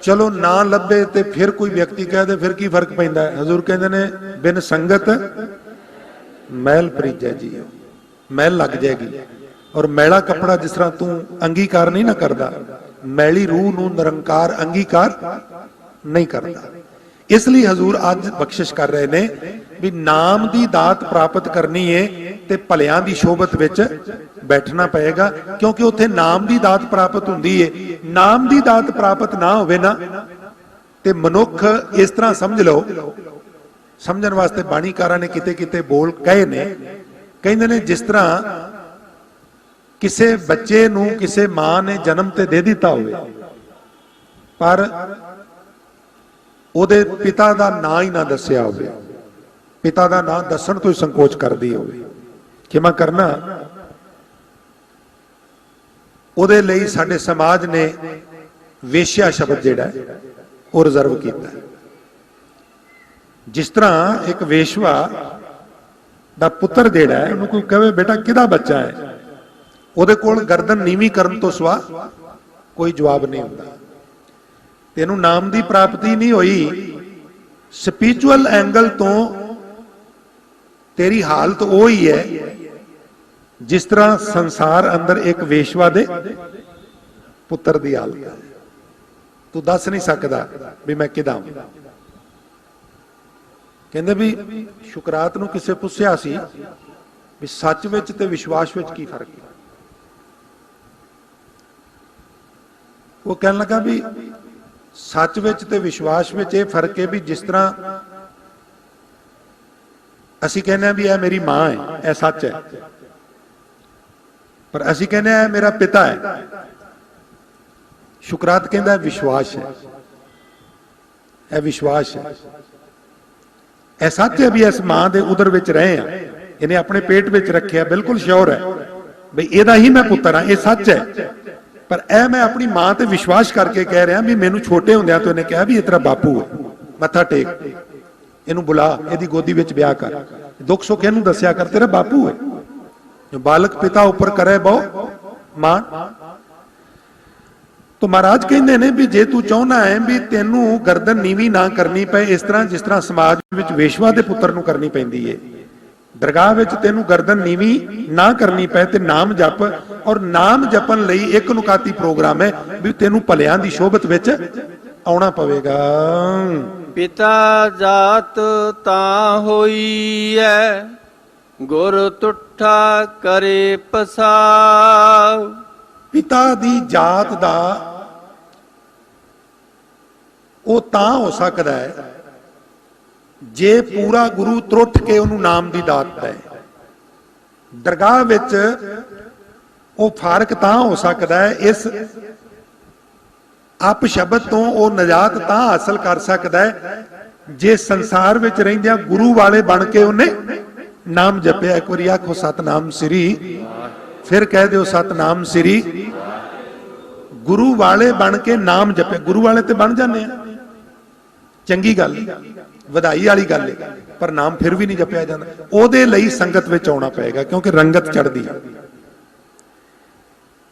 चलो ना लभे ते फिर कोई व्यक्ति कह दे फिर की फर्क पैंदा है। हजूर कहते ने बिन संगत मैल परिजै जी, मैल लग जाएगी। और मैला कपड़ा जिस तरह तू अंगीकार नहीं ना करता, मैली रूह नूं निरंकार अंगीकार नहीं करता। इसलिए हजूर अज बख्शिश कर रहे ने भी नाम दी दात प्राप्त करनी है ते भलियां दी शोभत विच बैठना पएगा, क्योंकि उत्थे नाम दी दात प्राप्त हुंदी है। नाम दी दात प्राप्त ना होवे ना ते मनुख इस तरह समझ लो, समझण वास्ते बाणीकारां ने किते किते बोल कहे ने, कहंदे ने जिस तरह किसे बच्चे नूं किसे मां ने जन्म ते दे दिता होवे, पर ਉਹਦੇ ਪਿਤਾ ਦਾ ਨਾਂ ਹੀ ਨਾ ਦੱਸਿਆ ਹੋਵੇ, ਪਿਤਾ ਦਾ ਨਾਂ ਦੱਸਣ ਤੋਂ ਹੀ ਸੰਕੋਚ ਕਰਦੀ ਹੋਵੇ। ਕਿਵੇਂ ਕਰਨਾ, ਉਹਦੇ ਲਈ ਸਾਡੇ ਸਮਾਜ ਨੇ ਵੇਸ਼ਿਆ ਸ਼ਬਦ ਜਿਹੜਾ ਉਹ ਰਿਜ਼ਰਵ ਕੀਤਾ। ਜਿਸ ਤਰ੍ਹਾਂ ਇੱਕ ਵੇਸ਼ਵਾ ਦਾ ਪੁੱਤਰ ਜਿਹੜਾ ਹੈ ਉਹਨੂੰ ਕੋਈ ਕਹੇ ਬੇਟਾ ਕਿਹਦਾ ਬੱਚਾ ਹੈ, ਉਹਦੇ ਕੋਲ ਗਰਦਨ ਨੀਵੀਂ ਕਰਨ ਤੋਂ ਸਿਵਾ ਕੋਈ ਜਵਾਬ ਨਹੀਂ ਹੁੰਦਾ। ਤੈਨੂੰ ਨਾਮ ਦੀ ਪ੍ਰਾਪਤੀ ਨਹੀਂ ਹੋਈ, ਸਪਿਰਚੁਅਲ ਐਂਗਲ ਤੋਂ ਤੇਰੀ ਹਾਲਤ ਉਹ ਹੀ ਹੈ ਜਿਸ ਤਰ੍ਹਾਂ ਸੰਸਾਰ ਅੰਦਰ ਇੱਕ ਵੇਸ਼ਵਾ ਦੇ ਪੁੱਤਰ ਦੀ ਹਾਲਤ ਹੈ। ਤੂੰ ਦੱਸ ਨਹੀਂ ਸਕਦਾ ਵੀ ਮੈਂ ਕਿਹਦਾ। ਕਹਿੰਦੇ ਵੀ ਸ਼ੁਕਰਾਤ ਨੂੰ ਕਿਸੇ ਪੁੱਛਿਆ ਸੀ ਵੀ ਸੱਚ ਵਿੱਚ ਤੇ ਵਿਸ਼ਵਾਸ ਵਿੱਚ ਕੀ ਫਰਕ ਹੈ। ਉਹ ਕਹਿਣ ਲੱਗਾ ਵੀ ਸੱਚ ਵਿੱਚ ਤੇ ਵਿਸ਼ਵਾਸ ਵਿੱਚ ਇਹ ਫਰਕ ਹੈ ਵੀ ਜਿਸ ਤਰ੍ਹਾਂ ਅਸੀਂ ਕਹਿੰਦੇ ਆ ਵੀ ਇਹ ਮੇਰੀ ਮਾਂ ਹੈ, ਇਹ ਸੱਚ ਹੈ, ਪਰ ਅਸੀਂ ਕਹਿੰਦੇ ਆ ਇਹ ਮੇਰਾ ਪਿਤਾ ਹੈ। ਸ਼ੁਕਰਾਤ ਕਹਿੰਦਾ ਵਿਸ਼ਵਾਸ ਹੈ, ਇਹ ਵਿਸ਼ਵਾਸ ਹੈ, ਇਹ ਸੱਚ ਹੈ ਵੀ ਇਸ ਮਾਂ ਦੇ ਉਦਰ ਵਿੱਚ ਰਹੇ ਆ, ਇਹਨੇ ਆਪਣੇ ਪੇਟ ਵਿੱਚ ਰੱਖਿਆ, ਬਿਲਕੁਲ ਸ਼ੋਰ ਹੈ ਵੀ ਇਹਦਾ ਹੀ ਮੈਂ ਪੁੱਤਰ ਹਾਂ, ਇਹ ਸੱਚ ਹੈ। ਪਰ ਇਹ ਮੈਂ ਆਪਣੀ ਮਾਂ ਤੇ ਵਿਸ਼ਵਾਸ ਕਰਕੇ ਕਹਿ ਰਿਹਾ ਵੀ ਮੈਨੂੰ ਛੋਟੇ ਹੁੰਦਿਆਂ ਤੋਂ ਇਹਨੇ ਕਿਹਾ ਵੀ ਇਹ ਤੇਰਾ ਬਾਪੂ ਹੈ, ਮੱਥਾ ਟੇਕ, ਇਹਨੂੰ ਬੁਲਾ, ਇਹਦੀ ਗੋਦੀ ਵਿੱਚ ਵਿਆਹ ਕਰ, ਦੁੱਖ ਸੁੱਖ ਇਹਨੂੰ ਦੱਸਿਆ ਕਰ, ਤੇਰਾ ਬਾਪੂ ਹੈ। ਜੋ ਬਾਲਕ ਪਿਤਾ ਉੱਪਰ ਕਰੇ ਬਹੁ ਮਾਂ। तो महाराज कहते ने भी जे तू चाहना है भी तेनू गर्दन नीवी ना करनी पे इस तरह जिस तरह समाज विच वेश्वा दे पुत्र नू करनी पैंदी है, दरगाह विच तेनू गर्दन नीवी ना करनी पे ते नाम जप। और नाम जपन लई एक नुकाती प्रोग्राम है भी तेनू भलियां दी शोभत विच आउणा पवेगा। पिता जात ता होई है गुर तुठा करे पसाव। पिता दी जात दा ਉਹ ਤਾਂ ਹੋ ਸਕਦਾ ਹੈ ਜੇ ਪੂਰਾ ਗੁਰੂ ਤਰੁੱਠ ਕੇ ਉਹਨੂੰ ਨਾਮ ਦੀ ਦਾਤ ਦੇ। ਦਰਗਾਹ ਵਿੱਚ ਉਹ ਫਰਕ ਤਾਂ ਹੋ ਸਕਦਾ ਹੈ, ਇਸ ਅਪ ਸ਼ਬਦ ਤੋਂ ਉਹ ਨਜਾਤ ਤਾਂ ਹਾਸਲ ਕਰ ਸਕਦਾ ਹੈ ਜੇ ਸੰਸਾਰ ਵਿੱਚ ਰਹਿੰਦਿਆਂ ਗੁਰੂ ਵਾਲੇ ਬਣ ਕੇ ਉਹਨੇ ਨਾਮ ਜਪਿਆ। ਇੱਕ ਵਾਰੀ ਆਖੋ ਸਤਨਾਮ ਸ੍ਰੀ, ਫਿਰ ਕਹਿ ਦਿਓ ਸਤਨਾਮ ਸ੍ਰੀ। ਗੁਰੂ ਵਾਲੇ ਬਣ ਕੇ ਨਾਮ ਜਪੇ, ਗੁਰੂ ਵਾਲੇ ਤੇ ਬਣ ਜਾਂਦੇ ਆ, ਚੰਗੀ ਗੱਲ, ਵਧਾਈ ਵਾਲੀ ਗੱਲ ਹੈ, ਪਰ ਨਾਮ ਫਿਰ ਵੀ ਨਹੀਂ ਜਪਿਆ ਜਾਂਦਾ। ਉਹਦੇ ਲਈ ਸੰਗਤ ਵਿੱਚ ਆਉਣਾ ਪਏਗਾ ਕਿਉਂਕਿ ਰੰਗਤ ਚੜ੍ਹਦੀ ਹੈ।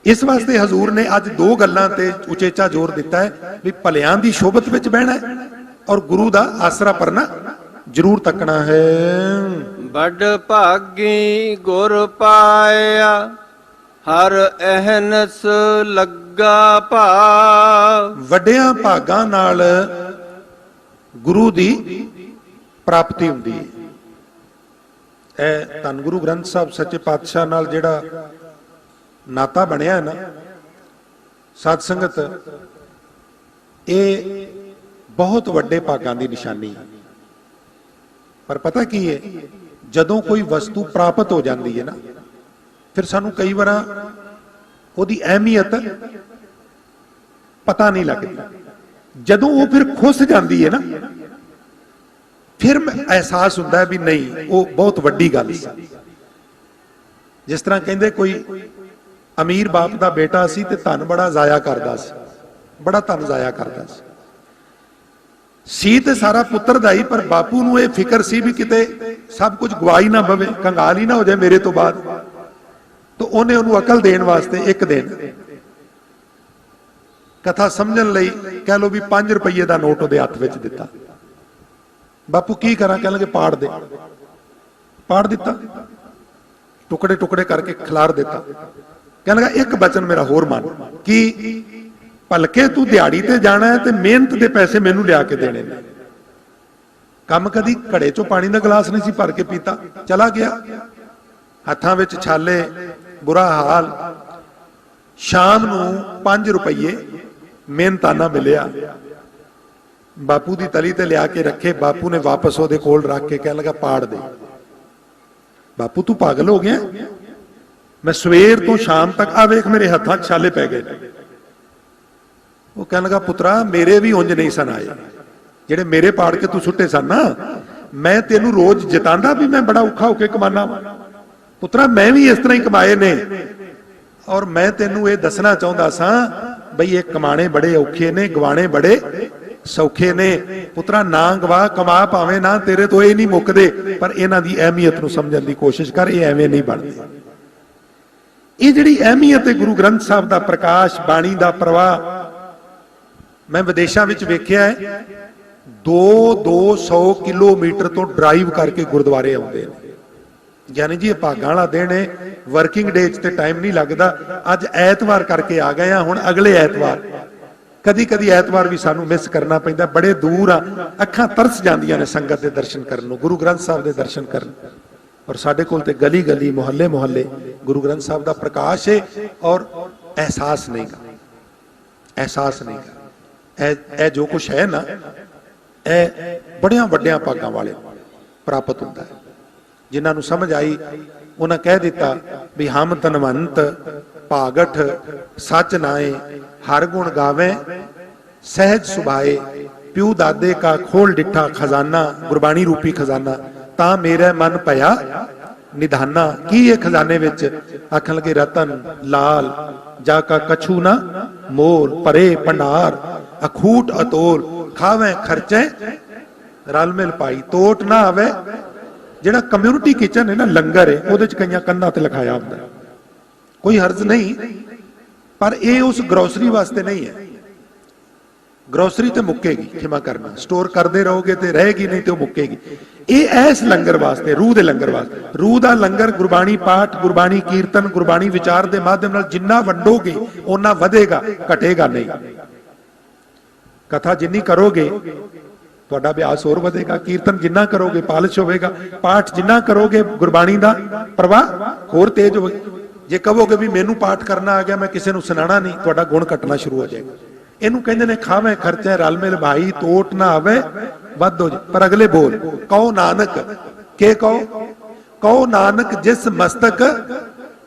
ਇਸ ਵਾਸਤੇ ਹਜ਼ੂਰ ਨੇ ਅੱਜ ਦੋ ਗੱਲਾਂ ਤੇ ਉਚੇਚਾ ਜ਼ੋਰ ਦਿੱਤਾ ਹੈ ਵੀ ਭਲਿਆਂ ਦੀ ਸ਼ੋਭਤ ਵਿੱਚ ਬਹਿਣਾ ਹੈ ਔਰ ਗੁਰੂ ਦਾ ਆਸਰਾ ਪਰਨਾ ਜ਼ਰੂਰ ਤੱਕਣਾ ਹੈ। ਵੱਡ ਭਾਗੀ ਗੁਰ ਪਾਇਆ ਹਰ ਅਹਨਸ ਲੱਗਾ ਭਾਵ। ਵੱਡਿਆਂ ਭਾਗਾਂ ਨਾਲ ਗੁਰੂ ਦੀ ਪ੍ਰਾਪਤੀ ਹੁੰਦੀ ਹੈ। ਇਹ ਧੰਨ ਗੁਰੂ ਗ੍ਰੰਥ ਸਾਹਿਬ ਸੱਚੇ ਪਾਤਸ਼ਾਹ ਨਾਲ ਜਿਹੜਾ ਨਾਤਾ ਬਣਿਆ ਹੈ ਨਾ ਸਾਧ ਸੰਗਤ, ਇਹ ਬਹੁਤ ਵੱਡੇ ਭਾਗਾਂ ਦੀ ਨਿਸ਼ਾਨੀ ਹੈ। ਪਰ ਪਤਾ ਕੀ ਹੈ, ਜਦੋਂ ਕੋਈ ਵਸਤੂ ਪ੍ਰਾਪਤ ਹੋ ਜਾਂਦੀ ਹੈ ਨਾ ਫਿਰ ਸਾਨੂੰ ਕਈ ਵਾਰ ਉਹਦੀ ਅਹਿਮੀਅਤ ਪਤਾ ਨਹੀਂ ਲੱਗਦੀ। ਜਦੋਂ ਉਹ ਫਿਰ ਖੁੱਸ ਜਾਂਦੀ ਹੈ ਨਾ ਫਿਰ ਅਹਿਸਾਸ ਹੁੰਦਾ ਹੈ ਵੀ ਨਹੀਂ ਉਹ ਬਹੁਤ ਵੱਡੀ ਗੱਲ ਸੀ। ਜਿਸ ਤਰ੍ਹਾਂ ਕਹਿੰਦੇ ਕੋਈ ਅਮੀਰ ਬਾਪ ਦਾ ਬੇਟਾ ਸੀ ਤੇ ਧਨ ਬੜਾ ਜ਼ਾਇਆ ਕਰਦਾ ਸੀ, ਬੜਾ ਧਨ ਜ਼ਾਇਆ ਕਰਦਾ ਸੀ ਤੇ ਸਾਰਾ ਪੁੱਤਰ ਦਾ ਹੀ, ਪਰ ਬਾਪੂ ਨੂੰ ਇਹ ਫਿਕਰ ਸੀ ਵੀ ਕਿਤੇ ਸਭ ਕੁਝ ਗਵਾਈ ਨਾ ਪਵੇ, ਕੰਗਾਲ ਹੀ ਨਾ ਹੋ ਜਾਏ ਮੇਰੇ ਤੋਂ ਬਾਅਦ। ਤਾਂ ਉਹਨੇ ਉਹਨੂੰ ਅਕਲ ਦੇਣ ਵਾਸਤੇ ਇੱਕ ਦਿਨ ਕਥਾ ਸਮਝਣ ਲਈ ਕਹਿ ਲੋ ਵੀ 5 ਰੁਪਏ ਦਾ ਨੋਟ ਉਹਦੇ ਹੱਥ ਵਿੱਚ ਦਿੱਤਾ। ਬਾਪੂ ਕੀ ਕਰਾਂ, ਕਹਿਣ ਲੱਗੇ ਪਾੜ ਦੇ। ਪਾੜ ਦਿੱਤਾ, ਟੁਕੜੇ ਟੁਕੜੇ ਕਰਕੇ ਖਿਲਾਰ ਦਿੱਤਾ। ਕਹਿਣ ਲੱਗਾ ਇੱਕ ਬਚਨ ਮੇਰਾ ਹੋਰ ਮੰਨ, ਕਿ ਭਲਕੇ ਤੂੰ ਦਿਹਾੜੀ ਤੇ ਜਾਣਾ ਹੈ ਤੇ ਮਿਹਨਤ ਦੇ ਪੈਸੇ ਮੈਨੂੰ ਲਿਆ ਕੇ ਦੇਣੇ ਨੇ। ਕੰਮ ਕਦੀ ਘੜੇ ਚੋਂ ਪਾਣੀ ਦਾ ਗਲਾਸ ਨਹੀਂ ਸੀ ਭਰ ਕੇ ਪੀਤਾ, ਚਲਾ ਗਿਆ, ਹੱਥਾਂ ਵਿੱਚ ਛਾਲੇ, ਬੁਰਾ ਹਾਲ। ਸ਼ਾਮ ਨੂੰ 5 ਰੁਪਏ ਮਿਹਨਤਾਨਾ ਮਿਲਿਆ, ਬਾਪੂ ਦੀ ਤਲੀ ਤੇ ਲਿਆ ਕੇ ਰੱਖੇ। ਬਾਪੂ ਨੇ ਵਾਪਸ ਉਹਦੇ ਕੋਲ ਰੱਖ ਕੇ ਕਹਿਣ ਲੱਗਾ ਪਾੜ ਦੇ। ਬਾਪੂ ਤੂੰ ਪਾਗਲ ਹੋ ਗਿਆ, ਮੈਂ ਸਵੇਰ ਤੋਂ ਸ਼ਾਮ ਤੱਕ ਆ ਵੇਖ ਮੇਰੇ ਹੱਥਾਂ 'ਚ ਛਾਲੇ ਪੈ ਗਏ। ਉਹ ਕਹਿਣ ਲੱਗਾ ਪੁੱਤਰਾ ਮੇਰੇ ਵੀ ਉਂਝ ਨਹੀਂ ਸਨ ਆਏ, ਜਿਹੜੇ ਮੇਰੇ ਪਾੜ ਕੇ ਤੂੰ ਸੁੱਟੇ ਸਨ ਨਾ। ਮੈਂ ਤੈਨੂੰ ਰੋਜ਼ ਜਿਤਾਂਦਾ ਵੀ ਮੈਂ ਬੜਾ ਔਖਾ ਹੋ ਕੇ ਕਮਾਨਾ। ਪੁੱਤਰਾ ਮੈਂ ਵੀ ਇਸ ਤਰ੍ਹਾਂ ਹੀ ਕਮਾਏ ਨੇ, ਔਰ ਮੈਂ ਤੈਨੂੰ ਇਹ ਦੱਸਣਾ ਚਾਹੁੰਦਾ ਸਾਂ ਬਈ ਇਹ ਕਮਾਣੇ ਬੜੇ ਔਖੇ ਨੇ, ਗਵਾਣੇ ਬੜੇ ਸੌਖੇ ਨੇ ਪੁੱਤਰਾ, ਨਾ ਗਵਾ ਕਮਾ ਭਾਵੇਂ ਨਾ ਤੇਰੇ ਤੋਂ ਇਹ ਨਹੀਂ ਮੁੱਕਦੇ, ਪਰ ਇਹਨਾਂ ਦੀ ਅਹਿਮੀਅਤ ਨੂੰ ਸਮਝਣ ਦੀ ਕੋਸ਼ਿਸ਼ ਕਰ, ਇਹ ਐਵੇਂ ਨਹੀਂ ਬਣਦੇ। ਇਹ ਜਿਹੜੀ ਅਹਿਮੀਅਤ ਹੈ ਗੁਰੂ ਗ੍ਰੰਥ ਸਾਹਿਬ ਦਾ ਪ੍ਰਕਾਸ਼, ਬਾਣੀ ਦਾ ਪ੍ਰਵਾਹ, ਮੈਂ ਵਿਦੇਸ਼ਾਂ ਵਿੱਚ ਵੇਖਿਆ ਹੈ 200 ਕਿਲੋਮੀਟਰ ਤੋਂ ਡਰਾਈਵ ਕਰਕੇ ਗੁਰਦੁਆਰੇ ਆਉਂਦੇ ਨੇ। ਯਾਨੀ ਜੀ ਇਹ ਭਾਗਾਂ ਵਾਲਾ ਦਿਨ ਹੈ, ਵਰਕਿੰਗ ਡੇ 'ਚ ਤੇ ਟਾਈਮ ਨਹੀਂ ਲੱਗਦਾ। ਅੱਜ ਐਤਵਾਰ ਕਰਕੇ ਆ ਗਏ ਆ, ਹੁਣ ਅਗਲੇ ਐਤਵਾਰ, ਕਦੀ ਕਦੀ ਐਤਵਾਰ ਵੀ ਸਾਨੂੰ ਮਿਸ ਕਰਨਾ ਪੈਂਦਾ, ਬੜੇ ਦੂਰ ਆ, ਅੱਖਾਂ ਤਰਸ ਜਾਂਦੀਆਂ ਨੇ ਸੰਗਤ ਦੇ ਦਰਸ਼ਨ ਕਰਨ ਨੂੰ, ਗੁਰੂ ਗ੍ਰੰਥ ਸਾਹਿਬ ਦੇ ਦਰਸ਼ਨ ਕਰਨ। ਔਰ ਸਾਡੇ ਕੋਲ ਤੇ ਗਲੀ ਗਲੀ, ਮੁਹੱਲੇ ਮੁਹੱਲੇ ਗੁਰੂ ਗ੍ਰੰਥ ਸਾਹਿਬ ਦਾ ਪ੍ਰਕਾਸ਼ ਹੈ, ਔਰ ਅਹਿਸਾਸ ਨਹੀਂ ਗਾ, ਅਹਿਸਾਸ ਨਹੀਂ ਗਾ। ਇਹ ਜੋ ਕੁਛ ਹੈ ਨਾ, ਇਹ ਬੜਿਆਂ ਵੱਡਿਆਂ ਭਾਗਾਂ ਵਾਲੇ ਪ੍ਰਾਪਤ ਹੁੰਦਾ ਹੈ। ਜਿਨ੍ਹਾਂ ਨੂੰ ਸਮਝ ਆਈ ਉਹਨਾਂ ਕਹਿ ਦਿੱਤਾ ਵੀ ਹਮ ਧਨਵੰਤ ਭਾਗਠ ਸੱਚ ਨਾਏ, ਹਰ ਗੁਣ ਗਾਵੇ ਸਹਿਜ ਸੁਭਾਏ, ਪਿਉ ਦਾਦੇ ਕਾ ਖੋਲ ਡਿੱਠਾ ਖਜ਼ਾਨਾ, ਗੁਰਬਾਣੀ ਰੂਪੀ ਖਜ਼ਾਨਾ, ਤਾਂ ਮੇਰੇ ਮਨ ਭਇਆ ਨਿਧਾਨਾ। ਕੀ ਇਹ ਖਜ਼ਾਨੇ ਵਿੱਚ? ਆਖਣ ਲੱਗੇ ਰਤਨ ਲਾਲ, ਜਾ ਕਾ ਕਛੂ ਨਾ ਮੋਲ, ਭਰੇ ਭੰਡਾਰ ਅਖੂਟ ਅਤੋਲ, ਖਾਵੇਂ ਖਰਚੇ ਰਲ ਮਿਲ ਪਾਈ, ਤੋਟ ਨਾ ਆਵੇ। ਜਿਹੜਾ ਕਮਿਊਨਿਟੀ ਕਿਚਨ ਹੈ ਨਾ, ਲੰਗਰ ਹੈ, ਉਹਦੇ ਚ ਕਈਆਂ ਕੰਧਾਂ ਤੇ ਲਿਖਾਇਆ ਹੁੰਦਾ, ਕੋਈ ਹਰਜ਼ ਨਹੀਂ, ਪਰ ਇਹ ਉਸ ਗਰੋਸਰੀ ਵਾਸਤੇ ਨਹੀਂ ਹੈ। ਗਰੋਸਰੀ ਤੇ ਮੁੱਕੇਗੀ, ਖਿਮਾ ਕਰਨਾ, ਸਟੋਰ ਕਰਦੇ ਰਹੋਗੇ ਤੇ ਰਹੇਗੀ, ਨਹੀਂ ਤੇ ਉਹ ਮੁੱਕੇਗੀ। ਇਹ ਐਸ ਲੰਗਰ ਵਾਸਤੇ, ਰੂਹ ਦੇ ਲੰਗਰ ਵਾਸਤੇ। ਰੂਹ ਦਾ ਲੰਗਰ ਗੁਰਬਾਣੀ ਪਾਠ, ਗੁਰਬਾਣੀ ਕੀਰਤਨ, ਗੁਰਬਾਣੀ ਵਿਚਾਰ ਦੇ ਮਾਧਿਅਮ ਨਾਲ ਜਿੰਨਾ ਵੰਡੋਗੇ ਓਨਾ ਵਧੇਗਾ, ਘਟੇਗਾ ਨਹੀਂ। ਕਥਾ ਜਿੰਨੀ ਕਰੋਗੇ ਤੁਹਾਡਾ ਅਭਿਆਸ ਹੋਰ ਵਧੇਗਾ, ਕੀਰਤਨ ਜਿੰਨਾ ਕਰੋਗੇ ਪਾਲਿਸ਼ ਹੋਵੇਗਾ, ਪਾਠ ਜਿੰਨਾ ਕਰੋਗੇ ਗੁਰਬਾਣੀ ਦਾ ਪ੍ਰਵਾਹ ਹੋਰ ਤੇਜ਼ ਹੋਵੇਗਾ। ਜੇ ਕਹੋਗੇ ਵੀ ਮੈਨੂੰ ਪਾਠ ਕਰਨਾ ਆ ਗਿਆ, ਮੈਂ ਕਿਸੇ ਨੂੰ ਸੁਣਾਣਾ ਨਹੀਂ, ਤੁਹਾਡਾ ਗੁਣ ਘਟਣਾ ਸ਼ੁਰੂ ਹੋ ਜਾਏਗਾ। ਇਹਨੂੰ ਕਹਿੰਦੇ ਨੇ ਖਾਵੇਂ ਖਰਚੇ ਰਲ ਮਿਲ ਭਾਈ, ਤੋਟ ਨਾ ਆਵੇ ਵੱਧ ਹੋ ਜਾ। ਪਰ ਅਗਲੇ ਬੋਲ, ਕਹੋ ਨਾਨਕ, ਕੇ ਕਹੋ, ਕਹੋ ਨਾਨਕ ਜਿਸ ਮਸਤਕ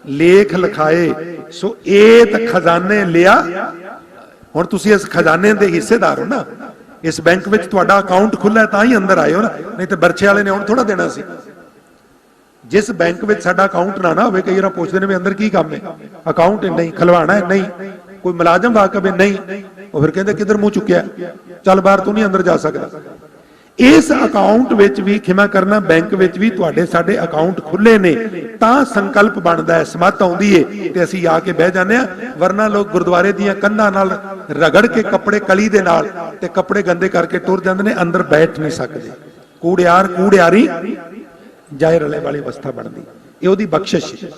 ਲੇਖ ਲਿਖਾਏ, ਸੋ ਏਤ ਖਜ਼ਾਨੇ ਲਿਆ। ਹੁਣ ਤੁਸੀਂ ਇਸ ਖਜ਼ਾਨੇ ਦੇ ਹਿੱਸੇਦਾਰ ਹੋ ਨਾ, ਇਸ ਬੈਂਕ ਵਿੱਚ ਤੁਹਾਡਾ ਅਕਾਊਂਟ ਖੁੱਲਾ ਤਾਂ ਹੀ ਅੰਦਰ ਆਏ ਹੋ ਨਾ, ਨਹੀਂ ਤੇ ਬਰਛੇ ਵਾਲੇ ਨੇ ਹੁਣ ਥੋੜਾ ਦੇਣਾ ਸੀ। ਜਿਸ ਬੈਂਕ ਵਿੱਚ ਸਾਡਾ ਅਕਾਊਂਟ ਨਾ ਹੋਵੇ, ਕਈ ਵਾਰ ਪੁੱਛਦੇ ਨੇ ਵੀ ਅੰਦਰ ਕੀ ਕੰਮ ਹੈ, ਅਕਾਊਂਟ ਨਹੀਂ, ਖਲਵਾਣਾ ਹੈ ਨਹੀਂ, ਕੋਈ ਮੁਲਾਜ਼ਮ ਵਾਕਫ ਹੈ ਨਹੀਂ, ਉਹ ਫਿਰ ਕਹਿੰਦੇ ਕਿੱਧਰ ਮੂੰਹ ਚੁੱਕਿਆ, ਚੱਲ ਬਾਹਰ ਤੂੰ ਨਹੀਂ ਅੰਦਰ ਜਾ ਸਕਦਾ। ਇਸ ਅਕਾਊਂਟ ਵਿੱਚ ਵੀ, ਖਿਮਾ ਕਰਨਾ, ਬੈਂਕ ਵਿੱਚ ਵੀ ਤੁਹਾਡੇ ਸਾਡੇ ਅਕਾਊਂਟ ਖੁੱਲੇ ਨੇ ਤਾਂ ਸੰਕਲਪ ਬਣਦਾ ਹੈ, ਸਮੱਤ ਆਉਂਦੀ ਏ ਤੇ ਅਸੀਂ ਆ ਕੇ ਬਹਿ ਜਾਂਦੇ ਆ। ਵਰਨਾ ਲੋਕ ਗੁਰਦੁਆਰੇ ਦੀਆਂ ਕੰਧਾਂ ਨਾਲ ਰਗੜ ਕੇ ਕੱਪੜੇ ਕਲੀ ਦੇ ਨਾਲ ਤੇ ਕੱਪੜੇ ਗੰਦੇ ਕਰਕੇ ਟੁਰ ਜਾਂਦੇ ਨੇ, ਅੰਦਰ ਬੈਠ ਨਹੀਂ ਸਕਦੇ। ਕੂੜਿਆਰ ਕੂੜਿਆਰੀ ਜਾਇ ਰਲੇ ਵਾਲੀ ਅਵਸਥਾ ਬਣਦੀ, ਇਹ ਉਹਦੀ ਬਖਸ਼ਿਸ਼ ਹੈ।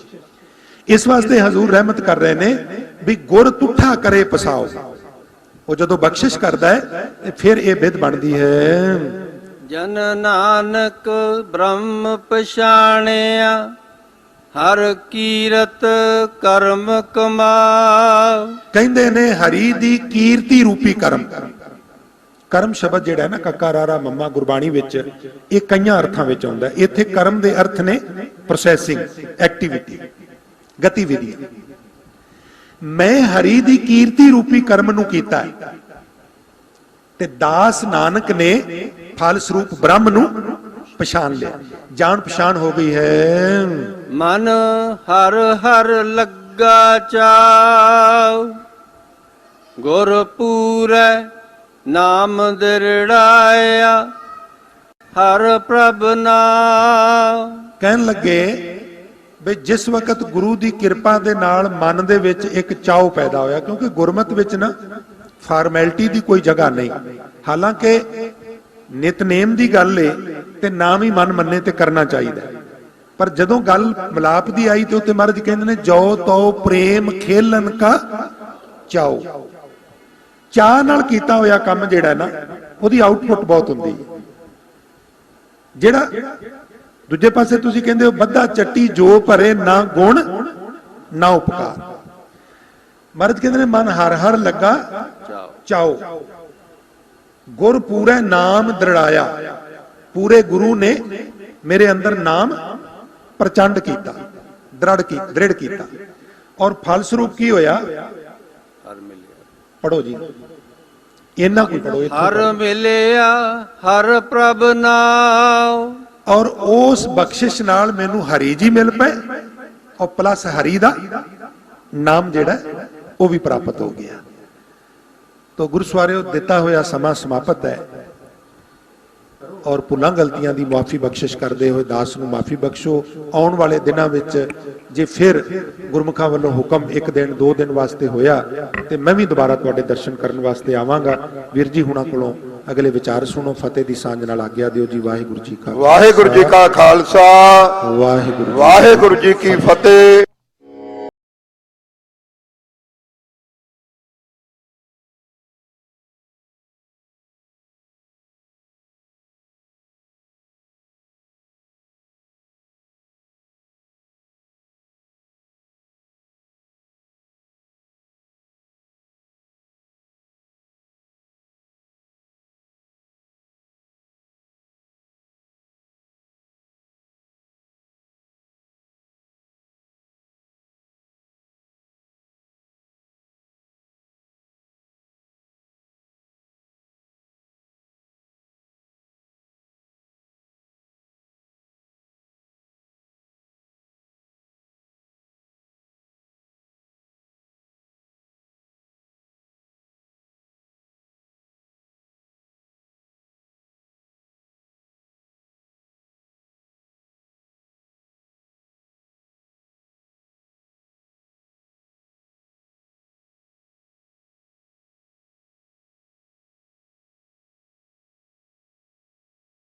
ਇਸ ਵਾਸਤੇ ਹਜ਼ੂਰ ਰਹਿਮਤ ਕਰ ਰਹੇ ਨੇ ਵੀ ਗੁਰ ਤੁਠਾ ਕਰੇ ਪਸਾਓ। ਉਹ ਜਦੋਂ ਬਖਸ਼ਿਸ਼ ਕਰਦਾ ਹੈ ਤੇ ਫਿਰ ਇਹ ਬਿਧ ਬਣਦੀ ਹੈ। ਜਨ ਨਾਨਕ ਬ੍ਰਹਮ ਪਛਾਣਿਆ, ਹਰ ਕੀਰਤ ਕਰਮ ਕਮਾਉ। ਕਹਿੰਦੇ ਨੇ ਹਰੀ ਦੀ ਕੀਰਤੀ ਰੂਪੀ ਕਰਮ। ਕਰਮ ਸ਼ਬਦ ਜਿਹੜਾ ਹੈ ਨਾ, ਕੱਕਾ ਰਾਰਾ ਮੰਮਾ ਗੁਰਬਾਣੀ ਵਿੱਚ ਇਹ ਕਈਆਂ ਅਰਥਾਂ ਵਿੱਚ ਆਉਂਦਾ। ਇੱਥੇ ਕਰਮ ਦੇ ਅਰਥ ਨੇ ਪ੍ਰੋਸੈਸਿੰਗ, ਐਕਟੀਵਿਟੀ, ਗਤੀਵਿਧੀ। ਮੈਂ ਹਰੀ ਦੀ ਕੀਰਤੀ ਰੂਪੀ ਕਰਮ ਨੂੰ ਕੀਤਾ ਤੇ ਦਾਸ ਨਾਨਕ ਨੇ ਫਲ ਸਰੂਪ ਬ੍ਰਹਮ ਨੂੰ ਪਛਾਣ ਲਿਆ, ਜਾਣ ਪਛਾਣ ਹੋ ਗਈ ਹੈ। ਮਨ ਹਰ ਹਰ ਲੱਗਾ ਚਾਉ, ਗੁਰ ਪੂਰੈ ਨਾਮ ਦਿਰੜਾਇਆ, ਹਰ ਪ੍ਰਭ ਨਾਮ। ਕਹਿਣ ਲੱਗੇ ਵੀ ਜਿਸ ਵਕਤ ਗੁਰੂ ਦੀ ਕਿਰਪਾ ਦੇ ਨਾਲ ਮਨ ਦੇ ਵਿੱਚ ਇੱਕ ਚਾਉ ਪੈਦਾ ਹੋਇਆ, ਕਿਉਂਕਿ ਗੁਰਮਤਿ ਵਿੱਚ ਨਾ ਫਾਰਮੈਲਿਟੀ ਦੀ ਕੋਈ ਜਗ੍ਹਾ ਨਹੀਂ, ਹਾਲਾਂਕਿ ਨਿਤਨੇਮ ਦੀ ਗੱਲ ਏ ਤੇ ਨਾਮ ਹੀ ਮਨ ਮੰਨੇ ਤੇ ਕਰਨਾ ਚਾਹੀਦਾ। ਪਰ ਜਦੋਂ ਗੱਲ ਮਿਲਾਪ ਦੀ ਆਈ ਤੇ ਉੱਤੇ ਮਹਾਰਾਜ ਕਹਿੰਦੇ ਨੇ ਜੋ ਤੋ ਪ੍ਰੇਮ ਖੇਲਨ ਕਾ ਚਾਉ। ਚਾਹ ਨਾਲ ਕੀਤਾ ਹੋਇਆ ਕੰਮ ਜਿਹੜਾ ਨਾ, ਉਹਦੀ ਆਊਟਪੁੱਟ ਬਹੁਤ ਹੁੰਦੀ ਹੈ। ਜਿਹੜਾ ਦੂਜੇ ਪਾਸੇ ਤੁਸੀਂ ਕਹਿੰਦੇ ਹੋ ਬੱਧਾ ਚੱਟੀ ਜੋ ਭਰੇ, ਨਾ ਗੁਣ ਨਾ ਉਪਕਾਰ। ਮਹਾਰਾਜ ਕਹਿੰਦੇ ਨੇ ਮਨ ਹਰ ਹਰ ਲੱਗਾ ਚਾਓ, ਗੁਰ ਪੂਰੇ ਨਾਮ ਦ੍ਰਿੜਾਇਆ। ਪੂਰੇ ਗੁਰੂ ਨੇ ਮੇਰੇ ਅੰਦਰ ਨਾਮ ਪ੍ਰਚੰਡ ਕੀਤਾ, ਦ੍ਰਿੜ ਕੀਤਾ। ਔਰ ਫਲ ਸਰੂਪ ਕੀ ਹੋਇਆ? ਪੜੋ ਜੀ, ਇਹਨਾਂ ਕੋਈ ਪੜੋ। ਹਰ ਮਿਲਿਆ ਹਰ ਪ੍ਰਭ ਨਾਮ। ਔਰ ਉਸ ਬਖਸ਼ਿਸ਼ ਨਾਲ ਮੈਨੂੰ ਹਰੀ ਜੀ ਮਿਲ ਪਏ, ਔਰ ਪਲੱਸ ਹਰੀ ਦਾ ਨਾਮ ਜਿਹੜਾ ਉਹ ਵੀ ਪ੍ਰਾਪਤ ਹੋ ਗਿਆ। ਤੋ ਗੁਰਸਵਾਰਿਓ ਦਿੱਤਾ ਹੋਇਆ ਸਮਾਂ ਸਮਾਪਤ ਹੈ ਔਰ ਭੁੱਲਾਂ ਗਲਤੀਆਂ ਦੀ ਮਾਫੀ ਬਖਸ਼ਿਸ਼ ਕਰਦੇ ਹੋਏ ਦਾਸ ਨੂੰ ਮਾਫੀ ਬਖਸ਼ੋ। ਆਉਣ ਵਾਲੇ ਦਿਨਾਂ ਵਿੱਚ ਜੇ ਫਿਰ ਗੁਰਮੁਖਾਂ ਵੱਲੋਂ ਹੁਕਮ ਇੱਕ ਦਿਨ 2 ਦਿਨ ਵਾਸਤੇ ਹੋਇਆ ਤੇ ਮੈਂ ਵੀ ਦੁਬਾਰਾ ਤੁਹਾਡੇ ਦਰਸ਼ਨ ਕਰਨ ਵਾਸਤੇ ਆਵਾਂਗਾ। ਵੀਰ ਜੀ ਹੁਣਾਂ ਕੋਲੋਂ ਅਗਲੇ ਵਿਚਾਰ ਸੁਣੋ। ਫਤਿਹ ਦੀ ਸਾਂਝ ਨਾਲ ਆਗਿਆ ਦਿਓ ਜੀ। ਵਾਹਿਗੁਰੂ ਜੀ ਕਾ ਵਾਹਿਗੁਰੂ ਜੀ ਕਾ ਖਾਲਸਾ, ਵਾਹਿਗੁਰੂ ਵਾਹਿਗੁਰੂ ਜੀ ਕੀ ਫਤਿਹ।